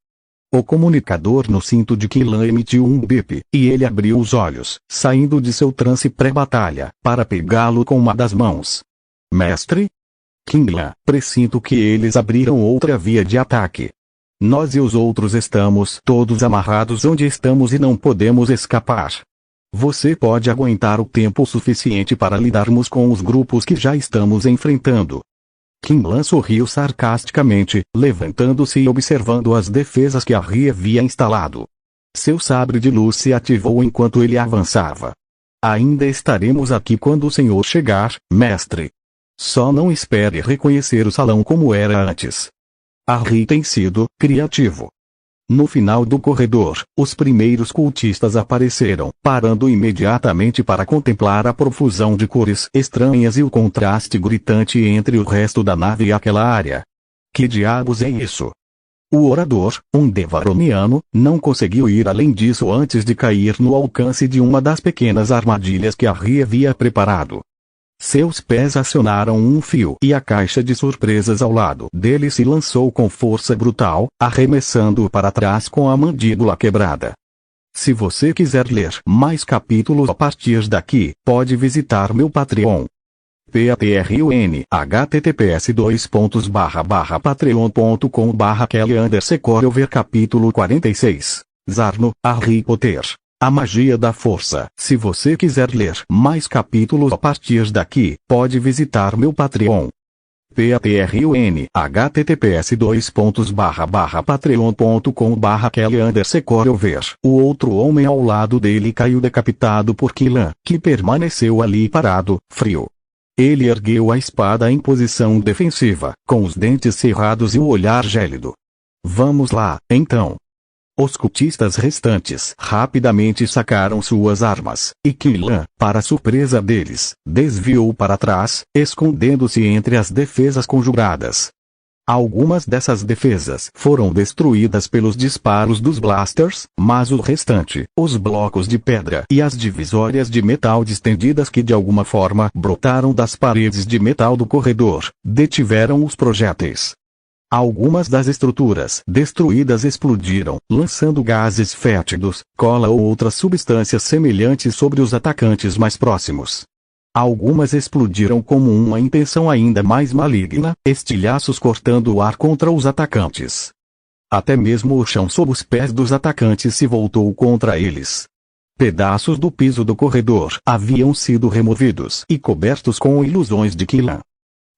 O comunicador no cinto de Quillan emitiu um bip, e ele abriu os olhos, saindo de seu transe pré-batalha, para pegá-lo com uma das mãos. Mestre? Quillan, presinto que eles abriram outra via de ataque. Nós e os outros estamos todos amarrados onde estamos e não podemos escapar. Você pode aguentar o tempo suficiente para lidarmos com os grupos que já estamos enfrentando. Quillan sorriu sarcasticamente, levantando-se e observando as defesas que Harry havia instalado. Seu sabre de luz se ativou enquanto ele avançava. Ainda estaremos aqui quando o senhor chegar, mestre. Só não espere reconhecer o salão como era antes. Harry tem sido criativo. No final do corredor, os primeiros cultistas apareceram, parando imediatamente para contemplar a profusão de cores estranhas e o contraste gritante entre o resto da nave e aquela área. Que diabos é isso? O orador, um devaroniano, não conseguiu ir além disso antes de cair no alcance de uma das pequenas armadilhas que Harry havia preparado. Seus pés acionaram um fio e a caixa de surpresas ao lado dele se lançou com força brutal, arremessando-o para trás com a mandíbula quebrada. Se você quiser ler mais capítulos a partir daqui, pode visitar meu Patreon. Patreon https://patreon.com/Kelly_Ver capítulo 46. Zarno, Harry Potter. A magia da força. Se você quiser ler mais capítulos a partir daqui, pode visitar meu Patreon. Patreon https://patreon.com/Kelly_Ver. O outro homem ao lado dele caiu decapitado por Quillan, que permaneceu ali parado, frio. Ele ergueu a espada em posição defensiva, com os dentes cerrados e o olhar gélido. Vamos lá, então. Os cultistas restantes rapidamente sacaram suas armas, e Quillan, para surpresa deles, desviou para trás, escondendo-se entre as defesas conjuradas. Algumas dessas defesas foram destruídas pelos disparos dos blasters, mas o restante, os blocos de pedra e as divisórias de metal distendidas que de alguma forma brotaram das paredes de metal do corredor, detiveram os projéteis. Algumas das estruturas destruídas explodiram, lançando gases fétidos, cola ou outras substâncias semelhantes sobre os atacantes mais próximos. Algumas explodiram como uma intenção ainda mais maligna, estilhaços cortando o ar contra os atacantes. Até mesmo o chão sob os pés dos atacantes se voltou contra eles. Pedaços do piso do corredor haviam sido removidos e cobertos com ilusões de Quillan.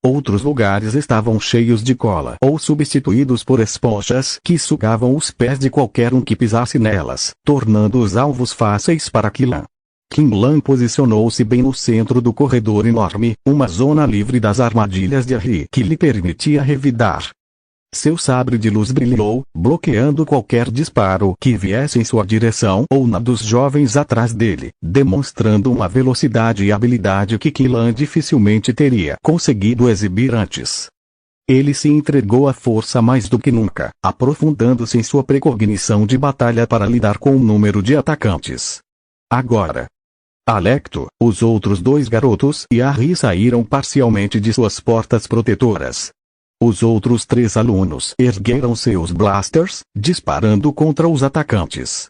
Outros lugares estavam cheios de cola ou substituídos por esponjas que sugavam os pés de qualquer um que pisasse nelas, tornando-os alvos fáceis para Quillan. Quillan posicionou-se bem no centro do corredor enorme, uma zona livre das armadilhas de Harry que lhe permitia revidar. Seu sabre de luz brilhou, bloqueando qualquer disparo que viesse em sua direção ou na dos jovens atrás dele, demonstrando uma velocidade e habilidade que Quillan dificilmente teria conseguido exibir antes. Ele se entregou à força mais do que nunca, aprofundando-se em sua precognição de batalha para lidar com o número de atacantes. Agora, Alecto, os outros dois garotos e Harry saíram parcialmente de suas portas protetoras. Os outros 3 alunos ergueram seus blasters, disparando contra os atacantes.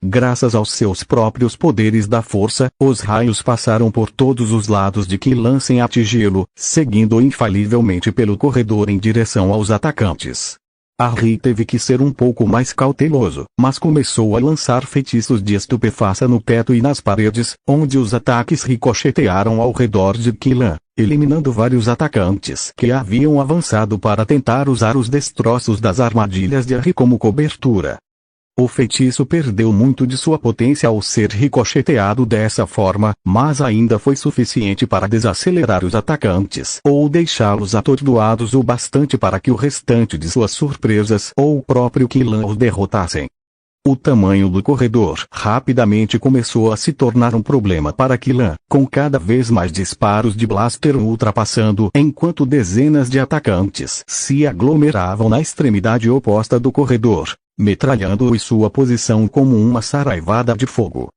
Graças aos seus próprios poderes da força, os raios passaram por todos os lados de Quillan sem atingi-lo, seguindo infalivelmente pelo corredor em direção aos atacantes. Harry teve que ser um pouco mais cauteloso, mas começou a lançar feitiços de estupefaça no teto e nas paredes, onde os ataques ricochetearam ao redor de Quillan, eliminando vários atacantes que haviam avançado para tentar usar os destroços das armadilhas de Harry como cobertura. O feitiço perdeu muito de sua potência ao ser ricocheteado dessa forma, mas ainda foi suficiente para desacelerar os atacantes ou deixá-los atordoados o bastante para que o restante de suas surpresas ou o próprio Quillan os derrotassem. O tamanho do corredor rapidamente começou a se tornar um problema para Quillan, com cada vez mais disparos de blaster ultrapassando enquanto dezenas de atacantes se aglomeravam na extremidade oposta do corredor, metralhando-o em sua posição como uma saraivada de fogo.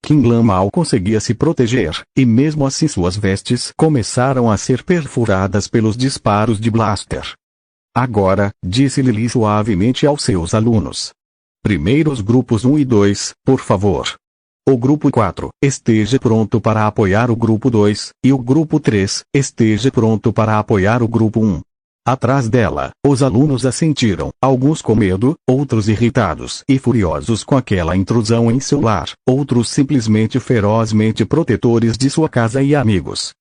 Quillan mal conseguia se proteger, e mesmo assim suas vestes começaram a ser perfuradas pelos disparos de blaster. Agora, disse Lily suavemente aos seus alunos. Primeiro os grupos 1 e 2, por favor. O grupo 4, esteja pronto para apoiar o grupo 2, e o grupo 3, esteja pronto para apoiar o grupo 1. Atrás dela, os alunos assentiram, alguns com medo, outros irritados e furiosos com aquela intrusão em seu lar, outros simplesmente ferozmente protetores de sua casa e amigos.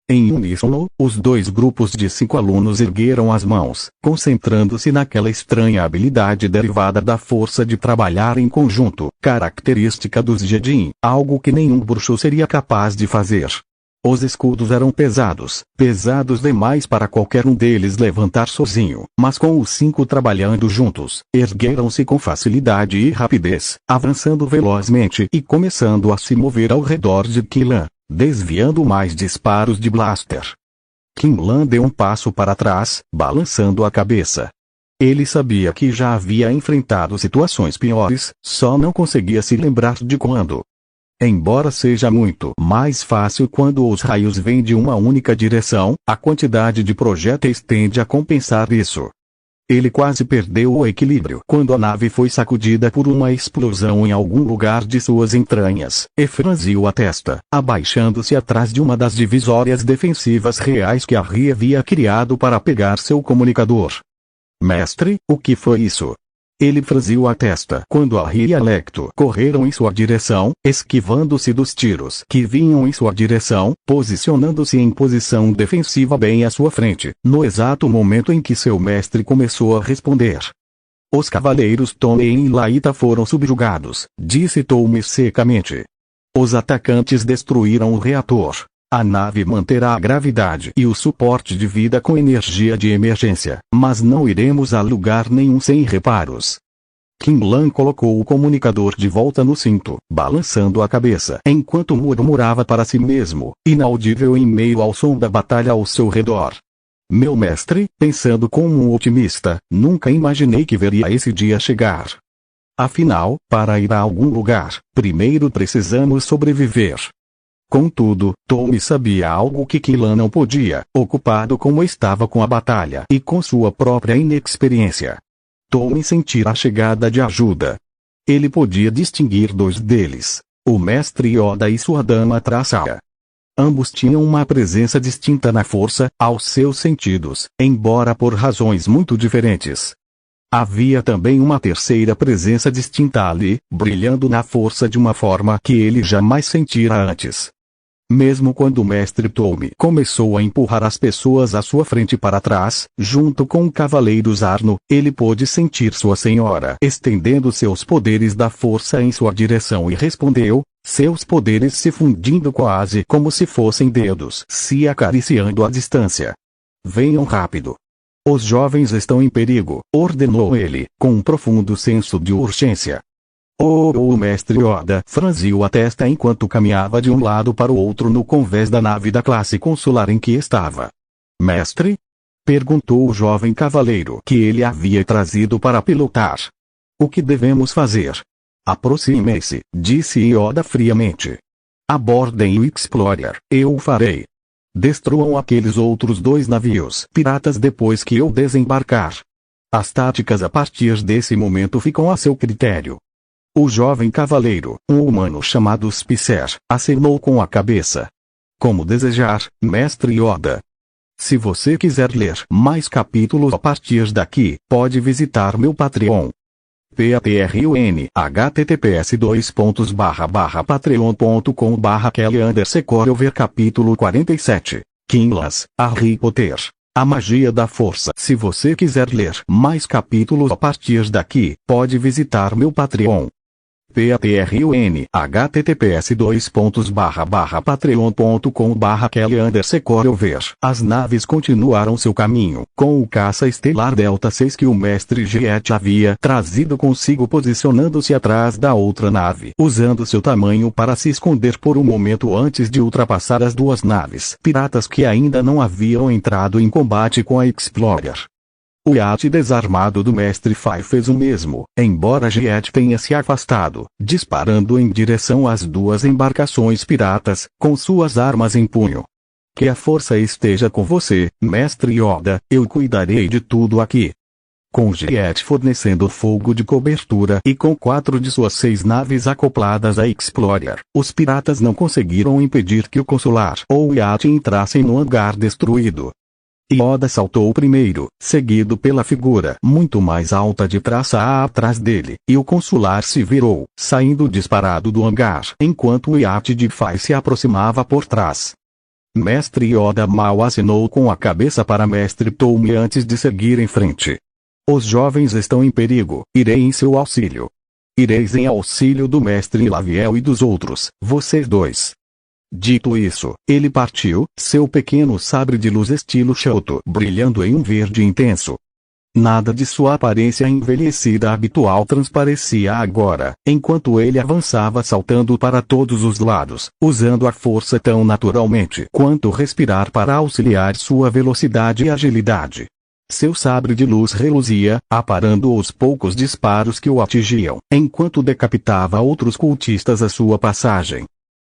Em uníssono, os dois grupos de 5 alunos ergueram as mãos, concentrando-se naquela estranha habilidade derivada da força de trabalhar em conjunto, característica dos Jedi, algo que nenhum bruxo seria capaz de fazer. Os escudos eram pesados demais para qualquer um deles levantar sozinho, mas com os 5 trabalhando juntos, ergueram-se com facilidade e rapidez, avançando velozmente e começando a se mover ao redor de Quillan, desviando mais disparos de blaster. Quillan deu um passo para trás, balançando a cabeça. Ele sabia que já havia enfrentado situações piores, só não conseguia se lembrar de quando. Embora seja muito mais fácil quando os raios vêm de uma única direção, a quantidade de projéteis tende a compensar isso. Ele quase perdeu o equilíbrio quando a nave foi sacudida por uma explosão em algum lugar de suas entranhas, e franziu a testa, abaixando-se atrás de uma das divisórias defensivas reais que Harry havia criado para pegar seu comunicador. Mestre, o que foi isso? Ele franziu a testa quando Harry e Alecto correram em sua direção, esquivando-se dos tiros que vinham em sua direção, posicionando-se em posição defensiva bem à sua frente, no exato momento em que seu mestre começou a responder. Os cavaleiros Tommy e Laita foram subjugados, disse Tommy secamente. Os atacantes destruíram o reator. A nave manterá a gravidade e o suporte de vida com energia de emergência, mas não iremos a lugar nenhum sem reparos. Quillan colocou o comunicador de volta no cinto, balançando a cabeça enquanto murmurava para si mesmo, inaudível em meio ao som da batalha ao seu redor. Meu mestre, pensando como um otimista, nunca imaginei que veria esse dia chegar. Afinal, para ir a algum lugar, primeiro precisamos sobreviver. Contudo, Tommy sabia algo que Quillan não podia, ocupado como estava com a batalha e com sua própria inexperiência. Tommy sentira a chegada de ajuda. Ele podia distinguir 2 deles, o mestre Yoda e sua dama Traçaia. Ambos tinham uma presença distinta na força, aos seus sentidos, embora por razões muito diferentes. Havia também uma terceira presença distinta ali, brilhando na força de uma forma que ele jamais sentira antes. Mesmo quando o mestre Tommy começou a empurrar as pessoas à sua frente para trás, junto com o cavaleiro Zarno, ele pôde sentir sua senhora estendendo seus poderes da força em sua direção e respondeu, seus poderes se fundindo quase como se fossem dedos se acariciando à distância. Venham rápido. Os jovens estão em perigo, ordenou ele, com um profundo senso de urgência. O mestre Yoda franziu a testa enquanto caminhava de um lado para o outro no convés da nave da classe consular em que estava. Mestre? Perguntou o jovem cavaleiro que ele havia trazido para pilotar. O que devemos fazer? Aproxime-se, disse Yoda friamente. Abordem o Explorer, eu o farei. Destruam aqueles outros 2 navios piratas depois que eu desembarcar. As táticas a partir desse momento ficam a seu critério. O jovem cavaleiro, um humano chamado Spicer, acenou com a cabeça. Como desejar, mestre Yoda. Se você quiser ler mais capítulos a partir daqui, pode visitar meu Patreon. Patreon https://patreon.com/Kelly_Ver capítulo 47. Kinlas, Harry Potter. A magia da força. Se você quiser ler mais capítulos a partir daqui, pode visitar meu Patreon. Patreon https://patreon.com/Kelly_Ver. As naves continuaram seu caminho, com o caça estelar Delta 6 que o mestre Jet havia trazido consigo posicionando-se atrás da outra nave, usando seu tamanho para se esconder por um momento antes de ultrapassar as duas naves piratas que ainda não haviam entrado em combate com a Explorer. O iate desarmado do Mestre Fai fez o mesmo, embora Jet tenha se afastado, disparando em direção às duas embarcações piratas, com suas armas em punho. Que a força esteja com você, Mestre Yoda, eu cuidarei de tudo aqui. Com Jet fornecendo fogo de cobertura e com 4 de suas 6 naves acopladas à Explorer, os piratas não conseguiram impedir que o Consular ou o iate entrassem no hangar destruído. Yoda saltou primeiro, seguido pela figura muito mais alta de traça A atrás dele, e o Consular se virou, saindo disparado do hangar, enquanto o iate de Fai se aproximava por trás. Mestre Yoda mal acenou com a cabeça para Mestre Tome antes de seguir em frente. Os jovens estão em perigo, irei em seu auxílio. Ireis em auxílio do Mestre Laviel e dos outros, vocês dois. Dito isso, ele partiu, seu pequeno sabre de luz estilo Shoto brilhando em um verde intenso. Nada de sua aparência envelhecida habitual transparecia agora, enquanto ele avançava saltando para todos os lados, usando a força tão naturalmente quanto respirar para auxiliar sua velocidade e agilidade. Seu sabre de luz reluzia, aparando os poucos disparos que o atingiam, enquanto decapitava outros cultistas à sua passagem.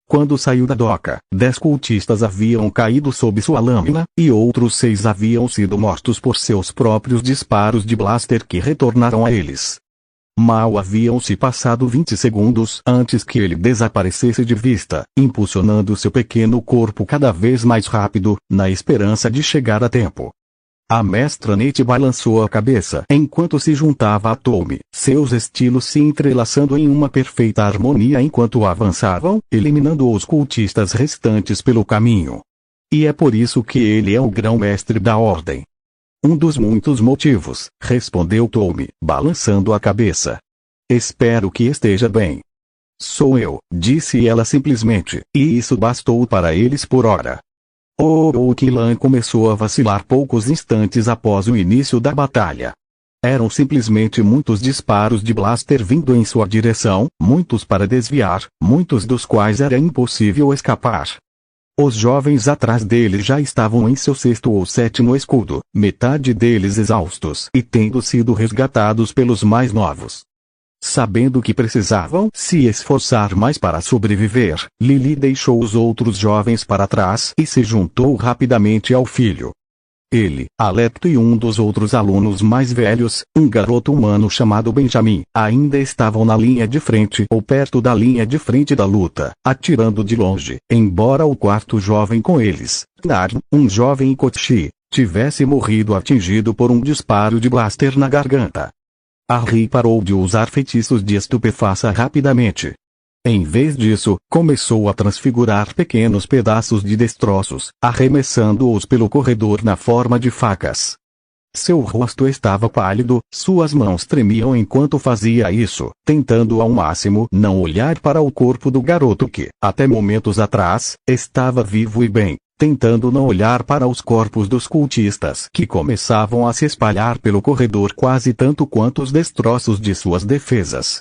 Quando saiu da doca, 10 cultistas haviam caído sob sua lâmina, e outros 6 haviam sido mortos por seus próprios disparos de blaster que retornaram a eles. Mal haviam se passado 20 segundos antes que ele desaparecesse de vista, impulsionando seu pequeno corpo cada vez mais rápido, na esperança de chegar a tempo. A mestra Nate balançou a cabeça enquanto se juntava a Tome, seus estilos se entrelaçando em uma perfeita harmonia enquanto avançavam, eliminando os cultistas restantes pelo caminho. E é por isso que ele é o grão-mestre da Ordem. Um dos muitos motivos, respondeu Tome, balançando a cabeça. Espero que esteja bem. Sou eu, disse ela simplesmente, e isso bastou para eles por hora. O Killan começou a vacilar poucos instantes após o início da batalha. Eram simplesmente muitos disparos de blaster vindo em sua direção, muitos para desviar, muitos dos quais era impossível escapar. Os jovens atrás dele já estavam em seu 6º ou 7º escudo, metade deles exaustos e tendo sido resgatados pelos mais novos. Sabendo que precisavam se esforçar mais para sobreviver, Lily deixou os outros jovens para trás e se juntou rapidamente ao filho. Ele, Alecto e um dos outros alunos mais velhos, um garoto humano chamado Benjamin, ainda estavam na linha de frente ou perto da linha de frente da luta, atirando de longe, embora o quarto jovem com eles, Narn, um jovem Kotchi, tivesse morrido atingido por um disparo de blaster na garganta. Harry parou de usar feitiços de estupefaça rapidamente. Em vez disso, começou a transfigurar pequenos pedaços de destroços, arremessando-os pelo corredor na forma de facas. Seu rosto estava pálido, suas mãos tremiam enquanto fazia isso, tentando ao máximo não olhar para o corpo do garoto que, até momentos atrás, estava vivo e bem, tentando não olhar para os corpos dos cultistas que começavam a se espalhar pelo corredor quase tanto quanto os destroços de suas defesas.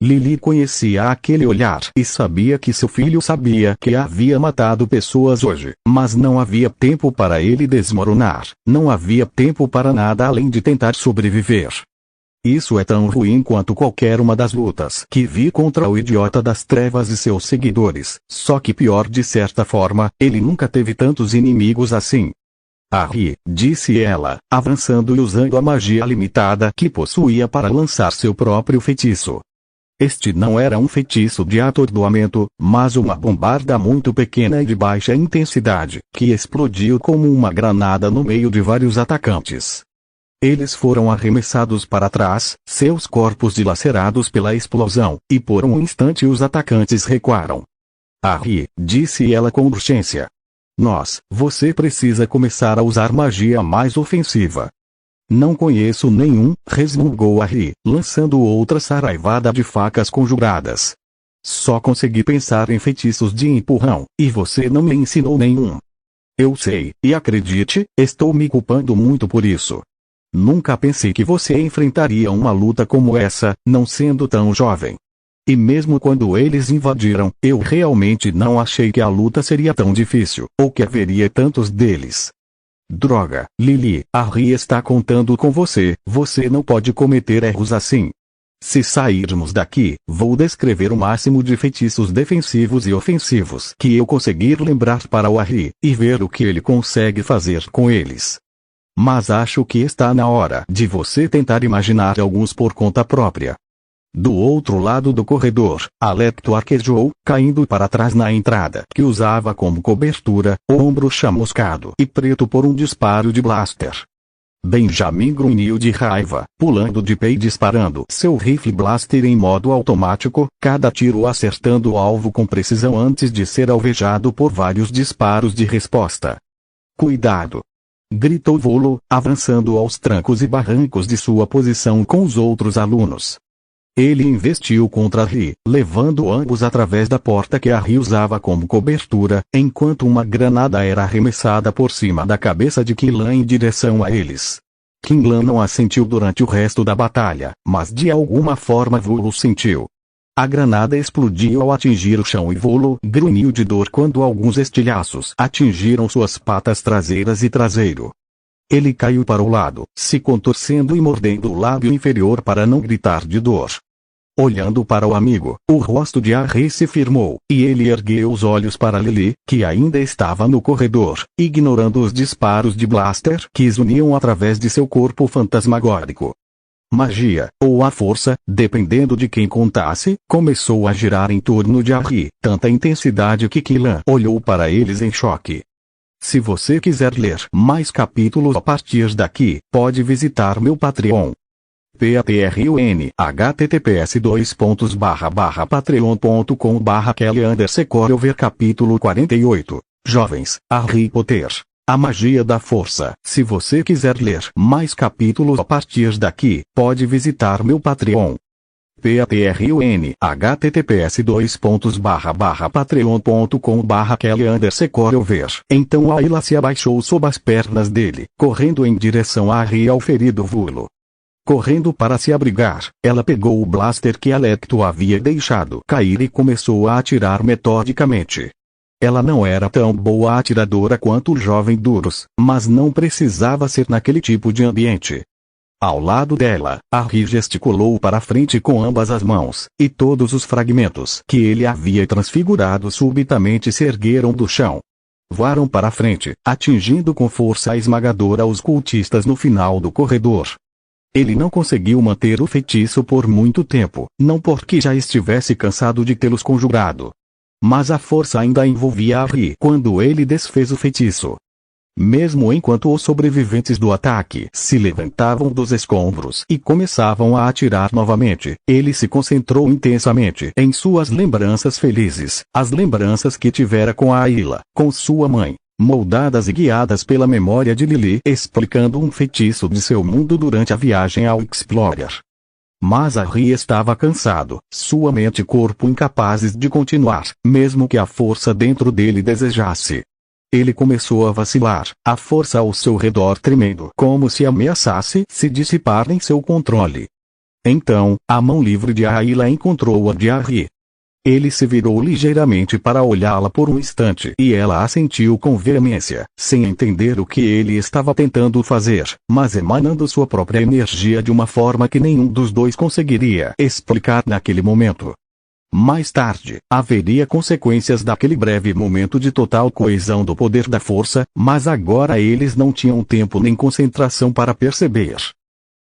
Lily conhecia aquele olhar e sabia que seu filho sabia que havia matado pessoas hoje, mas não havia tempo para ele desmoronar, não havia tempo para nada além de tentar sobreviver. Isso é tão ruim quanto qualquer uma das lutas que vi contra o idiota das trevas e seus seguidores, só que pior de certa forma, ele nunca teve tantos inimigos assim. Harry, disse ela, avançando e usando a magia limitada que possuía para lançar seu próprio feitiço. Este não era um feitiço de atordoamento, mas uma bombarda muito pequena e de baixa intensidade, que explodiu como uma granada no meio de vários atacantes. Eles foram arremessados para trás, seus corpos dilacerados pela explosão, e por um instante os atacantes recuaram. Harry, disse ela com urgência. Você precisa começar a usar magia mais ofensiva. Não conheço nenhum, resmungou Harry, lançando outra saraivada de facas conjuradas. Só consegui pensar em feitiços de empurrão, e você não me ensinou nenhum. Eu sei, e acredite, estou me culpando muito por isso. Nunca pensei que você enfrentaria uma luta como essa, não sendo tão jovem. E mesmo quando eles invadiram, eu realmente não achei que a luta seria tão difícil, ou que haveria tantos deles. Droga, Lily, Harry está contando com você, você não pode cometer erros assim. Se sairmos daqui, vou descrever o máximo de feitiços defensivos e ofensivos que eu conseguir lembrar para o Harry, e ver o que ele consegue fazer com eles. Mas acho que está na hora de você tentar imaginar alguns por conta própria. Do outro lado do corredor, Alecto arquejou, caindo para trás na entrada que usava como cobertura, o ombro chamuscado e preto por um disparo de blaster. Benjamin grunhiu de raiva, pulando de pé e disparando seu rifle blaster em modo automático, cada tiro acertando o alvo com precisão antes de ser alvejado por vários disparos de resposta. Cuidado! Gritou Volo, avançando aos trancos e barrancos de sua posição com os outros alunos. Ele investiu contra Harry, levando ambos através da porta que Harry usava como cobertura, enquanto uma granada era arremessada por cima da cabeça de Quinlan em direção a eles. Quinlan não a sentiu durante o resto da batalha, mas de alguma forma Volo sentiu. A granada explodiu ao atingir o chão e Volo grunhiu de dor quando alguns estilhaços atingiram suas patas traseiras e traseiro. Ele caiu para o lado, se contorcendo e mordendo o lábio inferior para não gritar de dor. Olhando para o amigo, o rosto de Harry se firmou, e ele ergueu os olhos para Lily, que ainda estava no corredor, ignorando os disparos de blaster que zuniam através de seu corpo fantasmagórico. Magia, ou a força, dependendo de quem contasse, começou a girar em torno de Harry, tanta intensidade que Quinlan olhou para eles em choque. Se você quiser ler mais capítulos a partir daqui, pode visitar meu Patreon. Patreon, https://patreon.com/Kelly_Cover capítulo 48, Jovens, Harry Potter. A magia da força. Se você quiser ler mais capítulos a partir daqui, pode visitar meu Patreon. Patreon, https://patreon.com/Kelly_Cover. Então Ayla se abaixou sob as pernas dele, correndo em direção a Harry e ao ferido Volo. Correndo para se abrigar, ela pegou o blaster que Alecto havia deixado cair e começou a atirar metodicamente. Ela não era tão boa atiradora quanto o jovem Durus, mas não precisava ser naquele tipo de ambiente. Ao lado dela, Harry gesticulou para frente com ambas as mãos, e todos os fragmentos que ele havia transfigurado subitamente se ergueram do chão. Voaram para frente, atingindo com força esmagadora os cultistas no final do corredor. Ele não conseguiu manter o feitiço por muito tempo, não porque já estivesse cansado de tê-los conjurado. Mas a força ainda envolvia Harry quando ele desfez o feitiço. Mesmo enquanto os sobreviventes do ataque se levantavam dos escombros e começavam a atirar novamente, ele se concentrou intensamente em suas lembranças felizes, as lembranças que tivera com a Ayla, com sua mãe, moldadas e guiadas pela memória de Lily explicando um feitiço de seu mundo durante a viagem ao Explorer. Mas Harry estava cansado, sua mente e corpo incapazes de continuar, mesmo que a força dentro dele desejasse. Ele começou a vacilar, a força ao seu redor tremendo como se ameaçasse se dissipar em seu controle. Então, a mão livre de Ayla encontrou a de Harry. Ele se virou ligeiramente para olhá-la por um instante e ela assentiu com veemência, sem entender o que ele estava tentando fazer, mas emanando sua própria energia de uma forma que nenhum dos dois conseguiria explicar naquele momento. Mais tarde, haveria consequências daquele breve momento de total coesão do poder da força, mas agora eles não tinham tempo nem concentração para perceber.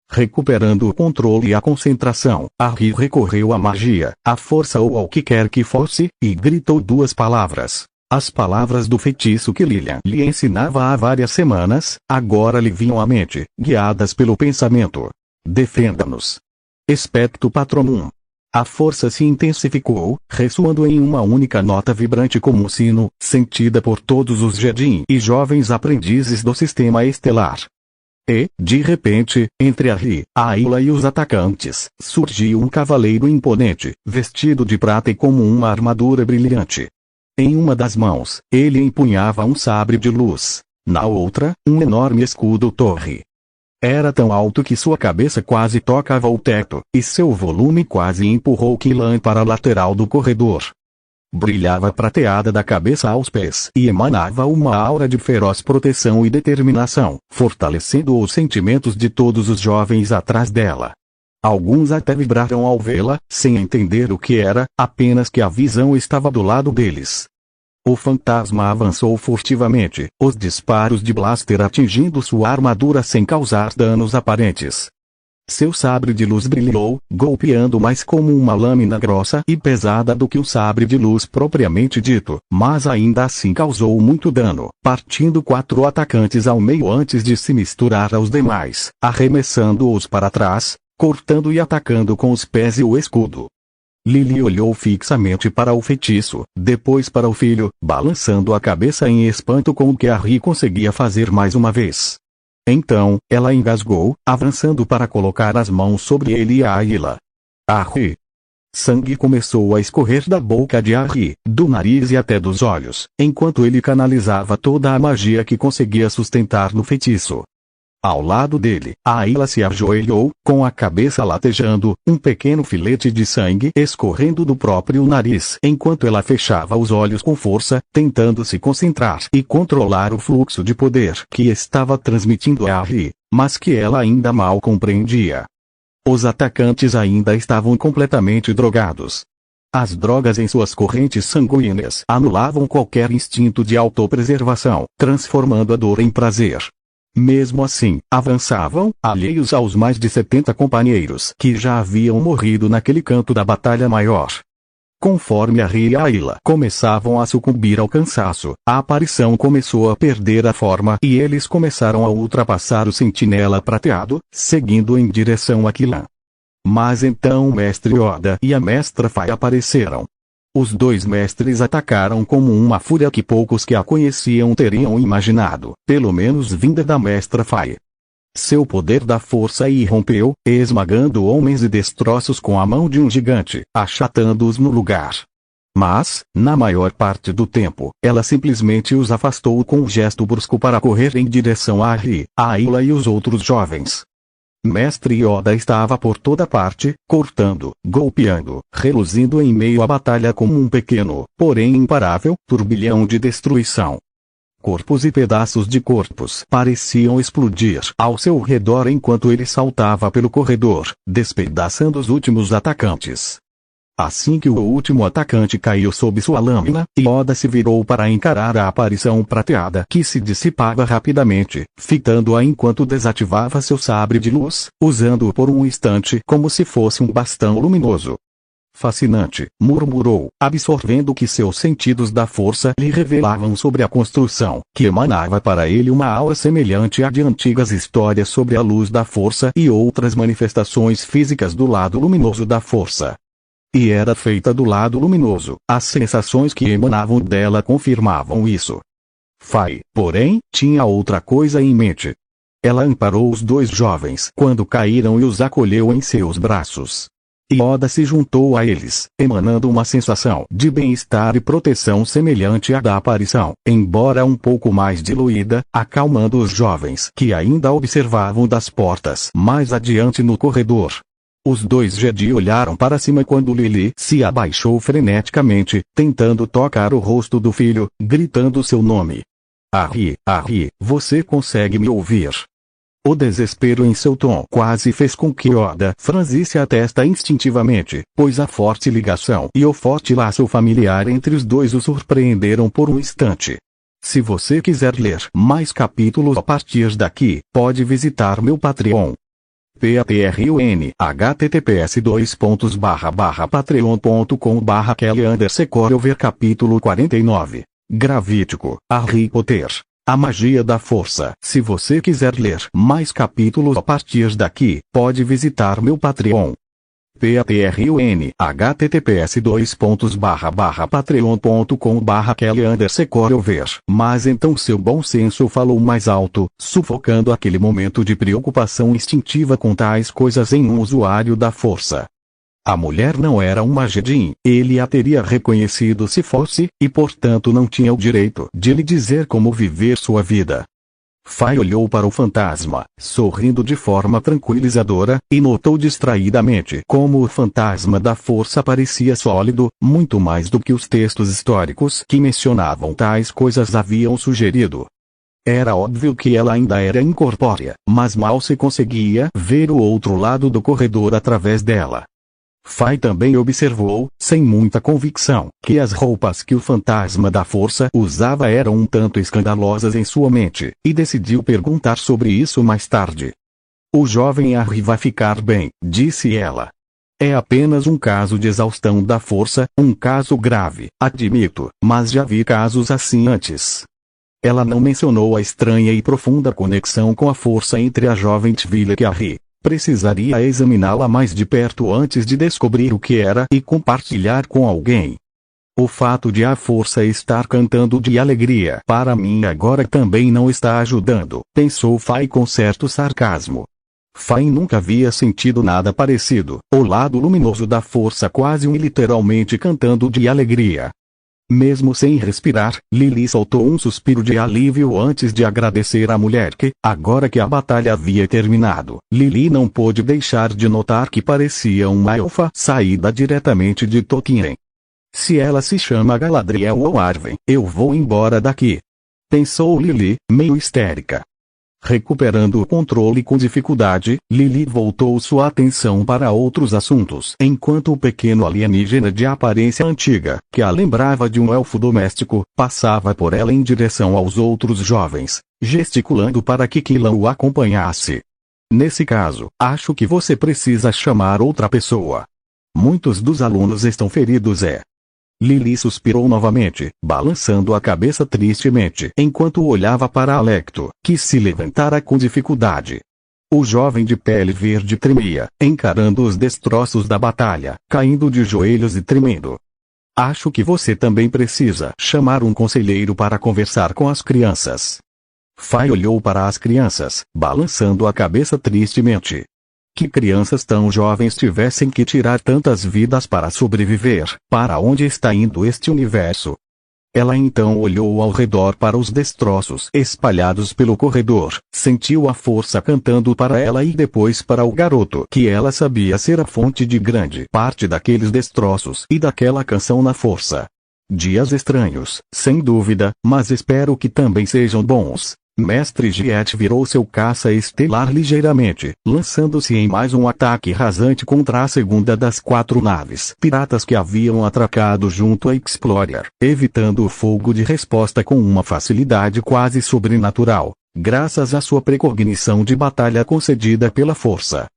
Recuperando o controle e a concentração, Harry recorreu à magia, à força ou ao que quer que fosse, e gritou duas palavras. As palavras do feitiço que Lilian lhe ensinava há várias semanas, agora lhe vinham à mente, guiadas pelo pensamento. Defenda-nos. Expecto Patronum. A força se intensificou, ressoando em uma única nota vibrante como um sino, sentida por todos os Jedi e jovens aprendizes do sistema estelar. E, de repente, entre Harry, a Ayla e os atacantes, surgiu um cavaleiro imponente, vestido de prata e com uma armadura brilhante. Em uma das mãos, ele empunhava um sabre de luz. Na outra, um enorme escudo torre. Era tão alto que sua cabeça quase tocava o teto, e seu volume quase empurrou Quillan para a lateral do corredor. Brilhava prateada da cabeça aos pés e emanava uma aura de feroz proteção e determinação, fortalecendo os sentimentos de todos os jovens atrás dela. Alguns até vibraram ao vê-la, sem entender o que era, apenas que a visão estava do lado deles. O fantasma avançou furtivamente, os disparos de blaster atingindo sua armadura sem causar danos aparentes. Seu sabre de luz brilhou, golpeando mais como uma lâmina grossa e pesada do que um sabre de luz propriamente dito, mas ainda assim causou muito dano, partindo 4 atacantes ao meio antes de se misturar aos demais, arremessando-os para trás, cortando e atacando com os pés e o escudo. Lily olhou fixamente para o feitiço, depois para o filho, balançando a cabeça em espanto com o que Harry conseguia fazer mais uma vez. Então, ela engasgou, avançando para colocar as mãos sobre ele e a Ayla. Harry! Sangue começou a escorrer da boca de Harry, do nariz e até dos olhos, enquanto ele canalizava toda a magia que conseguia sustentar no feitiço. Ao lado dele, a Ayla se ajoelhou, com a cabeça latejando, um pequeno filete de sangue escorrendo do próprio nariz, enquanto ela fechava os olhos com força, tentando se concentrar e controlar o fluxo de poder que estava transmitindo a Harry, mas que ela ainda mal compreendia. Os atacantes ainda estavam completamente drogados. As drogas em suas correntes sanguíneas anulavam qualquer instinto de autopreservação, transformando a dor em prazer. Mesmo assim, avançavam, alheios aos mais de 70 companheiros que já haviam morrido naquele canto da batalha maior. Conforme Harry e Ayla começavam a sucumbir ao cansaço, a aparição começou a perder a forma e eles começaram a ultrapassar o sentinela prateado, seguindo em direção a Quillan. Mas então o mestre Yoda e a mestra Fai apareceram. Os dois mestres atacaram como uma fúria que poucos que a conheciam teriam imaginado, pelo menos vinda da mestra Fai. Seu poder da força irrompeu, esmagando homens e destroços com a mão de um gigante, achatando-os no lugar. Mas, na maior parte do tempo, ela simplesmente os afastou com um gesto brusco para correr em direção a Harry, a Ayla e os outros jovens. Mestre Yoda estava por toda parte, cortando, golpeando, reluzindo em meio à batalha como um pequeno, porém imparável, turbilhão de destruição. Corpos e pedaços de corpos pareciam explodir ao seu redor enquanto ele saltava pelo corredor, despedaçando os últimos atacantes. Assim que o último atacante caiu sob sua lâmina, Yoda se virou para encarar a aparição prateada que se dissipava rapidamente, fitando-a enquanto desativava seu sabre de luz, usando-o por um instante como se fosse um bastão luminoso. Fascinante, murmurou, absorvendo o que seus sentidos da força lhe revelavam sobre a construção, que emanava para ele uma aura semelhante à de antigas histórias sobre a luz da força e outras manifestações físicas do lado luminoso da força. E era feita do lado luminoso, as sensações que emanavam dela confirmavam isso. Fai, porém, tinha outra coisa em mente. Ela amparou os dois jovens quando caíram e os acolheu em seus braços. Yoda se juntou a eles, emanando uma sensação de bem-estar e proteção semelhante à da aparição, embora um pouco mais diluída, acalmando os jovens que ainda observavam das portas mais adiante no corredor. Os dois Jedi olharam para cima quando Lily se abaixou freneticamente, tentando tocar o rosto do filho, gritando seu nome. Harry, Harry, você consegue me ouvir? O desespero em seu tom quase fez com que Yoda franzisse a testa instintivamente, pois a forte ligação e o forte laço familiar entre os dois o surpreenderam por um instante. Se você quiser ler mais capítulos a partir daqui, pode visitar meu Patreon. Patreon https://patreon.com/kelly_over capítulo 49 Gravítico, Harry Potter, a magia da força. Se você quiser ler mais capítulos a partir daqui, pode visitar meu Patreon. Patreon https://patreon.com/kelly_over. Mas então seu bom senso falou mais alto, sufocando aquele momento de preocupação instintiva com tais coisas em um usuário da força. A mulher não era uma Jedi, ele a teria reconhecido se fosse, e portanto não tinha o direito de lhe dizer como viver sua vida. Fai olhou para o fantasma, sorrindo de forma tranquilizadora, e notou distraidamente como o fantasma da força parecia sólido, muito mais do que os textos históricos que mencionavam tais coisas haviam sugerido. Era óbvio que ela ainda era incorpórea, mas mal se conseguia ver o outro lado do corredor através dela. Fai também observou, sem muita convicção, que as roupas que o fantasma da força usava eram um tanto escandalosas em sua mente, e decidiu perguntar sobre isso mais tarde. O jovem Harry vai ficar bem, disse ela. É apenas um caso de exaustão da força, um caso grave, admito, mas já vi casos assim antes. Ela não mencionou a estranha e profunda conexão com a força entre a jovem Twilight e Harry. Precisaria examiná-la mais de perto antes de descobrir o que era e compartilhar com alguém. O fato de a força estar cantando de alegria para mim agora também não está ajudando, pensou Fai com certo sarcasmo. Fai nunca havia sentido nada parecido, o lado luminoso da força quase literalmente cantando de alegria. Mesmo sem respirar, Lily soltou um suspiro de alívio antes de agradecer à mulher que, agora que a batalha havia terminado, Lily não pôde deixar de notar que parecia uma elfa saída diretamente de Tolkien. Se ela se chama Galadriel ou Arwen, eu vou embora daqui. Pensou Lily, meio histérica. Recuperando o controle com dificuldade, Lily voltou sua atenção para outros assuntos enquanto o pequeno alienígena de aparência antiga, que a lembrava de um elfo doméstico, passava por ela em direção aos outros jovens, gesticulando para que Quillan o acompanhasse. Nesse caso, acho que você precisa chamar outra pessoa. Muitos dos alunos estão feridos. Lily suspirou novamente, balançando a cabeça tristemente, enquanto olhava para Alecto, que se levantara com dificuldade. O jovem de pele verde tremia, encarando os destroços da batalha, caindo de joelhos e tremendo. Acho que você também precisa chamar um conselheiro para conversar com as crianças. Fai olhou para as crianças, balançando a cabeça tristemente. Que crianças tão jovens tivessem que tirar tantas vidas para sobreviver, para onde está indo este universo? Ela então olhou ao redor para os destroços espalhados pelo corredor, sentiu a força cantando para ela e depois para o garoto que ela sabia ser a fonte de grande parte daqueles destroços e daquela canção na força. Dias estranhos, sem dúvida, mas espero que também sejam bons. Mestre Jet virou seu caça estelar ligeiramente, lançando-se em mais um ataque rasante contra a segunda das 4 naves piratas que haviam atracado junto a Explorer, evitando o fogo de resposta com uma facilidade quase sobrenatural, graças à sua precognição de batalha concedida pela força.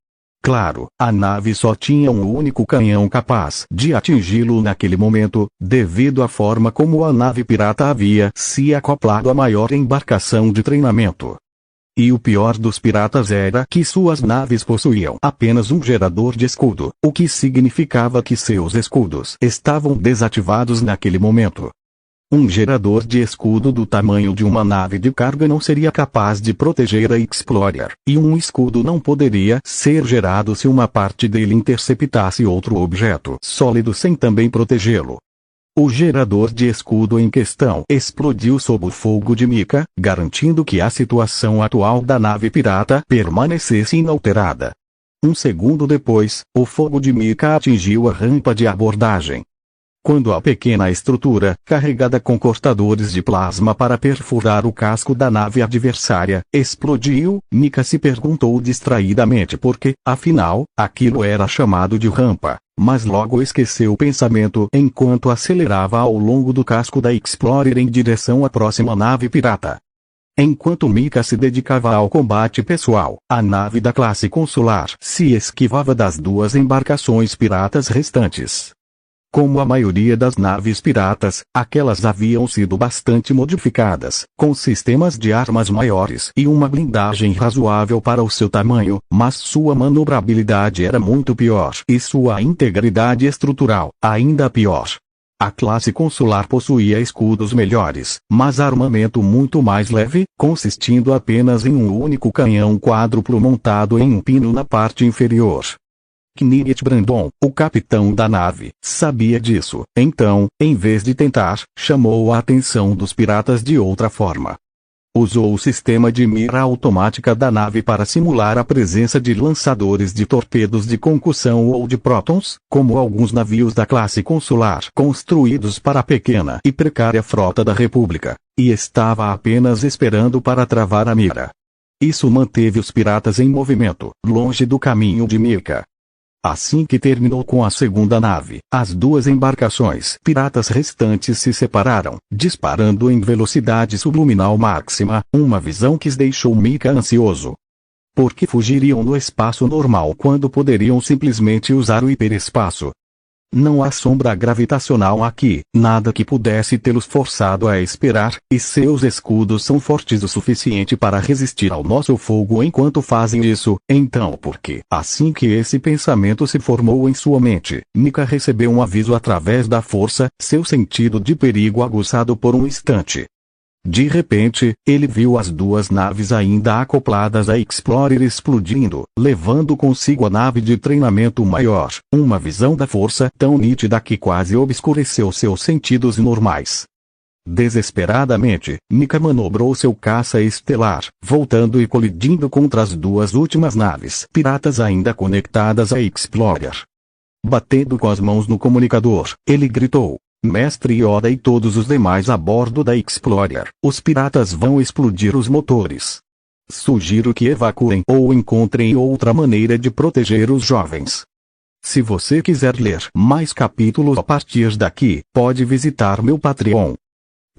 Claro, a nave só tinha um único canhão capaz de atingi-lo naquele momento, devido à forma como a nave pirata havia se acoplado à maior embarcação de treinamento. E o pior dos piratas era que suas naves possuíam apenas um gerador de escudo, o que significava que seus escudos estavam desativados naquele momento. Um gerador de escudo do tamanho de uma nave de carga não seria capaz de proteger a Explorer, e um escudo não poderia ser gerado se uma parte dele interceptasse outro objeto sólido sem também protegê-lo. O gerador de escudo em questão explodiu sob o fogo de Mika, garantindo que a situação atual da nave pirata permanecesse inalterada. Um segundo depois, o fogo de Mika atingiu a rampa de abordagem. Quando a pequena estrutura, carregada com cortadores de plasma para perfurar o casco da nave adversária, explodiu, Mika se perguntou distraidamente por que, afinal, aquilo era chamado de rampa, mas logo esqueceu o pensamento enquanto acelerava ao longo do casco da Explorer em direção à próxima nave pirata. Enquanto Mika se dedicava ao combate pessoal, a nave da classe consular se esquivava das duas embarcações piratas restantes. Como a maioria das naves piratas, aquelas haviam sido bastante modificadas, com sistemas de armas maiores e uma blindagem razoável para o seu tamanho, mas sua manobrabilidade era muito pior e sua integridade estrutural, ainda pior. A classe consular possuía escudos melhores, mas armamento muito mais leve, consistindo apenas em um único canhão quádruplo montado em um pino na parte inferior. Knight Brandon, o capitão da nave, sabia disso, então, em vez de tentar, chamou a atenção dos piratas de outra forma. Usou o sistema de mira automática da nave para simular a presença de lançadores de torpedos de concussão ou de prótons, como alguns navios da classe consular construídos para a pequena e precária frota da República, e estava apenas esperando para travar a mira. Isso manteve os piratas em movimento, longe do caminho de Mika. Assim que terminou com a segunda nave, as duas embarcações piratas restantes se separaram, disparando em velocidade subluminal máxima, uma visão que deixou Mika ansioso. Por que fugiriam no espaço normal quando poderiam simplesmente usar o hiperespaço? Não há sombra gravitacional aqui, nada que pudesse tê-los forçado a esperar, e seus escudos são fortes o suficiente para resistir ao nosso fogo enquanto fazem isso. Então por que? Assim que esse pensamento se formou em sua mente, Mika recebeu um aviso através da força, seu sentido de perigo aguçado por um instante. De repente, ele viu as duas naves ainda acopladas a Explorer explodindo, levando consigo a nave de treinamento maior, uma visão da força tão nítida que quase obscureceu seus sentidos normais. Desesperadamente, Mika manobrou seu caça estelar, voltando e colidindo contra as duas últimas naves piratas ainda conectadas a Explorer. Batendo com as mãos no comunicador, ele gritou: Mestre Yoda e todos os demais a bordo da Explorer, os piratas vão explodir os motores. Sugiro que evacuem ou encontrem outra maneira de proteger os jovens. Se você quiser ler mais capítulos a partir daqui, pode visitar meu Patreon.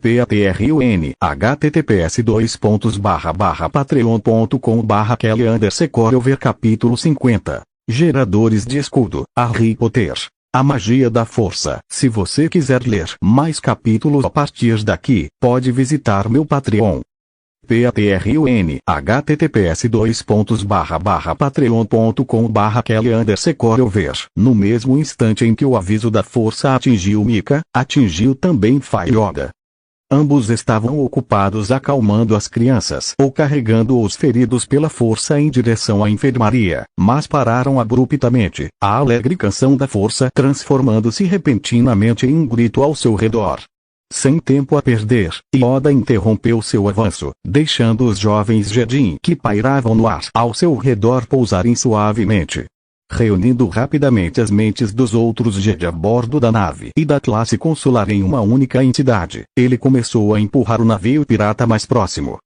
Patreon https://patreon.com/Kelly_Corover capítulo 50. Geradores de escudo, Harry Potter. A magia da força. Se você quiser ler mais capítulos a partir daqui, pode visitar meu Patreon. Patreon https://patreon.com/Kelly_Corover. No mesmo instante em que o aviso da força atingiu Mika, atingiu também Yoda. Ambos estavam ocupados acalmando as crianças ou carregando os feridos pela força em direção à enfermaria, mas pararam abruptamente, a alegre canção da força transformando-se repentinamente em um grito ao seu redor. Sem tempo a perder, Yoda interrompeu seu avanço, deixando os jovens Jedi que pairavam no ar ao seu redor pousarem suavemente. Reunindo rapidamente as mentes dos outros Jedi a bordo da nave e da classe consular em uma única entidade, ele começou a empurrar o navio pirata mais próximo.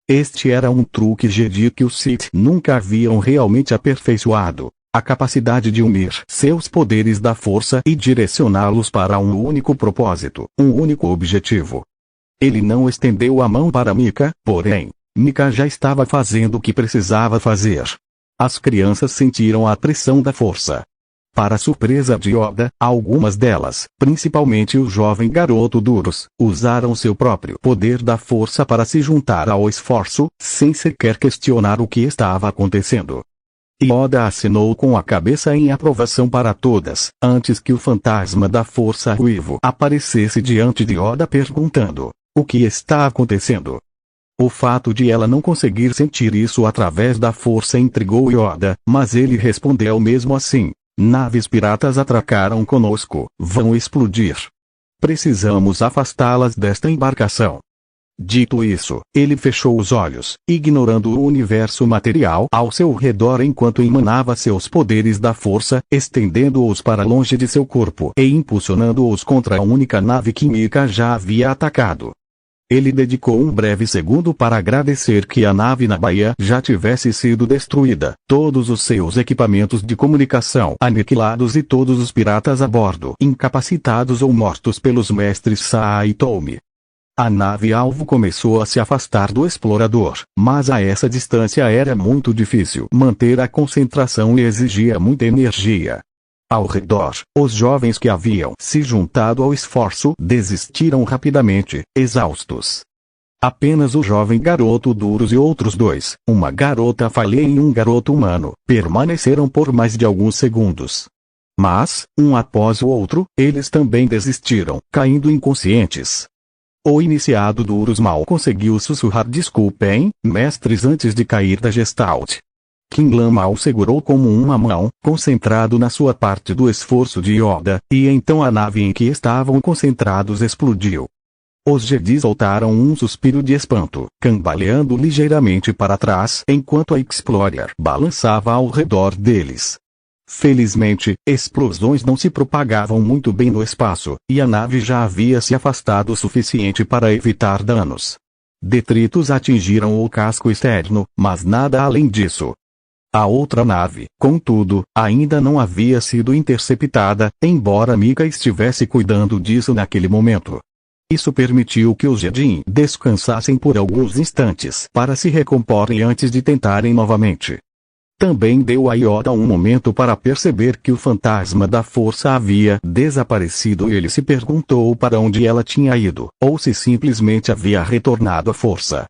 Este era um truque Jedi que os Sith nunca haviam realmente aperfeiçoado, a capacidade de unir seus poderes da força e direcioná-los para um único propósito, um único objetivo. Ele não estendeu a mão para Mika, porém, Mika já estava fazendo o que precisava fazer. As crianças sentiram a pressão da força. Para surpresa de Yoda, algumas delas, principalmente o jovem garoto Duros, usaram seu próprio poder da força para se juntar ao esforço, sem sequer questionar o que estava acontecendo. Yoda acenou com a cabeça em aprovação para todas, antes que o fantasma da força ruivo aparecesse diante de Yoda perguntando: o que está acontecendo? O fato de ela não conseguir sentir isso através da força intrigou Yoda, mas ele respondeu mesmo assim: naves piratas atracaram conosco, vão explodir. Precisamos afastá-las desta embarcação. Dito isso, ele fechou os olhos, ignorando o universo material ao seu redor enquanto emanava seus poderes da força, estendendo-os para longe de seu corpo e impulsionando-os contra a única nave que Mika já havia atacado. Ele dedicou um breve segundo para agradecer que a nave na baía já tivesse sido destruída, todos os seus equipamentos de comunicação aniquilados e todos os piratas a bordo incapacitados ou mortos pelos mestres Sa e Toumi. A nave-alvo começou a se afastar do explorador, mas a essa distância era muito difícil manter a concentração e exigia muita energia. Ao redor, os jovens que haviam se juntado ao esforço desistiram rapidamente, exaustos. Apenas o jovem garoto Duros e outros dois, uma garota Falei e um garoto humano, permaneceram por mais de alguns segundos. Mas, um após o outro, eles também desistiram, caindo inconscientes. O iniciado Duros mal conseguiu sussurrar desculpem, mestres antes de cair da Gestalt. Kinglan mal segurou como uma mão, concentrado na sua parte do esforço de Yoda, e então a nave em que estavam concentrados explodiu. Os Jedi soltaram um suspiro de espanto, cambaleando ligeiramente para trás enquanto a Explorer balançava ao redor deles. Felizmente, explosões não se propagavam muito bem no espaço, e a nave já havia se afastado o suficiente para evitar danos. Detritos atingiram o casco externo, mas nada além disso. A outra nave, contudo, ainda não havia sido interceptada, embora Mika estivesse cuidando disso naquele momento. Isso permitiu que os Jedi descansassem por alguns instantes para se recomporem antes de tentarem novamente. Também deu a Yoda um momento para perceber que o fantasma da força havia desaparecido. Ele se perguntou para onde ela tinha ido, ou se simplesmente havia retornado à força.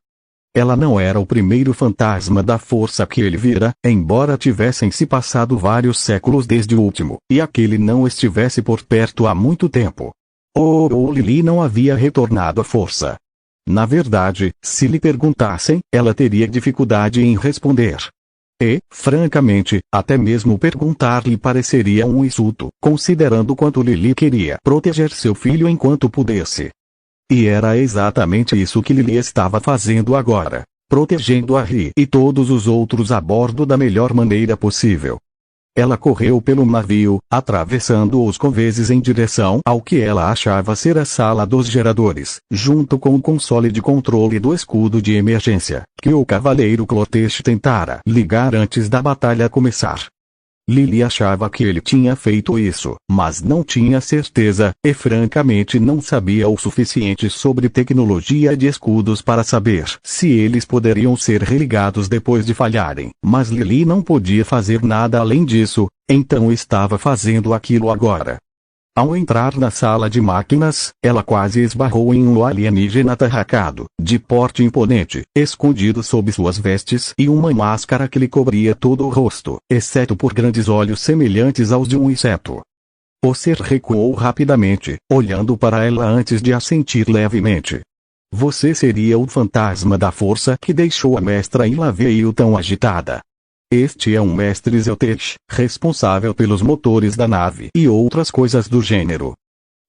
Ela não era o primeiro fantasma da força que ele vira, embora tivessem se passado vários séculos desde o último, e aquele não estivesse por perto há muito tempo. Ou Lili não havia retornado à força. Na verdade, se lhe perguntassem, ela teria dificuldade em responder. E, francamente, até mesmo perguntar-lhe pareceria um insulto, considerando quanto Lili queria proteger seu filho enquanto pudesse. E era exatamente isso que Lili estava fazendo agora, protegendo a Ri e todos os outros a bordo da melhor maneira possível. Ela correu pelo navio, atravessando os conveses em direção ao que ela achava ser a sala dos geradores, junto com o console de controle do escudo de emergência, que o cavaleiro Clotesh tentara ligar antes da batalha começar. Lili achava que ele tinha feito isso, mas não tinha certeza, e francamente não sabia o suficiente sobre tecnologia de escudos para saber se eles poderiam ser religados depois de falharem. Mas Lili não podia fazer nada além disso, então estava fazendo aquilo agora. Ao entrar na sala de máquinas, ela quase esbarrou em um alienígena atarracado, de porte imponente, escondido sob suas vestes e uma máscara que lhe cobria todo o rosto, exceto por grandes olhos semelhantes aos de um inseto. O ser recuou rapidamente, olhando para ela antes de assentir levemente. Você seria o fantasma da força que deixou a mestra Ilaveil tão agitada. Este é um mestre Zeltesh, responsável pelos motores da nave e outras coisas do gênero.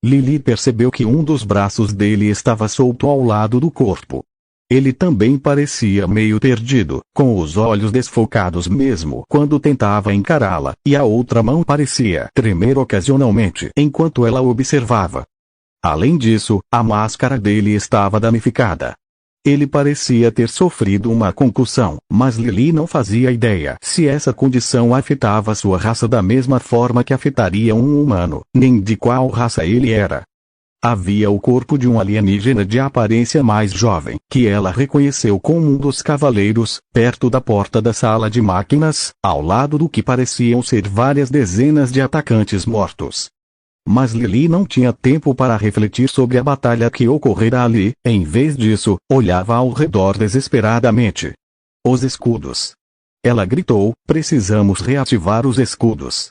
Lili percebeu que um dos braços dele estava solto ao lado do corpo. Ele também parecia meio perdido, com os olhos desfocados mesmo quando tentava encará-la, e a outra mão parecia tremer ocasionalmente enquanto ela observava. Além disso, a máscara dele estava danificada. Ele parecia ter sofrido uma concussão, mas Lili não fazia ideia se essa condição afetava sua raça da mesma forma que afetaria um humano, nem de qual raça ele era. Havia o corpo de um alienígena de aparência mais jovem, que ela reconheceu como um dos cavaleiros, perto da porta da sala de máquinas, ao lado do que pareciam ser várias dezenas de atacantes mortos. Mas Lili não tinha tempo para refletir sobre a batalha que ocorrera ali, em vez disso, olhava ao redor desesperadamente. Os escudos. Ela gritou, precisamos reativar os escudos.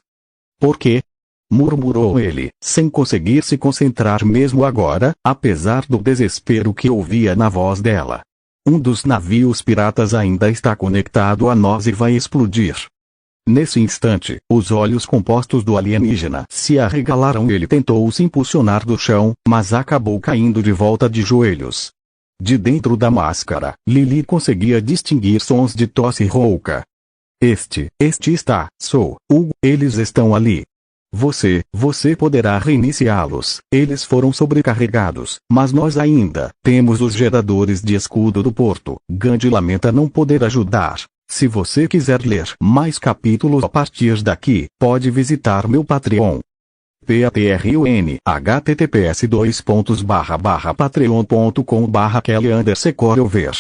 Por quê? Murmurou ele, sem conseguir se concentrar mesmo agora, apesar do desespero que ouvia na voz dela. Um dos navios piratas ainda está conectado a nós e vai explodir. Nesse instante, os olhos compostos do alienígena se arregalaram. Ele tentou se impulsionar do chão, mas acabou caindo de volta de joelhos. De dentro da máscara, Lili conseguia distinguir sons de tosse rouca. Este está, eles estão ali. Você poderá reiniciá-los. Eles foram sobrecarregados, mas nós ainda temos os geradores de escudo do porto. Gandhi lamenta não poder ajudar. Se você quiser ler mais capítulos a partir daqui, pode visitar meu Patreon. Patreon https://patreon.com/Kelly_Corover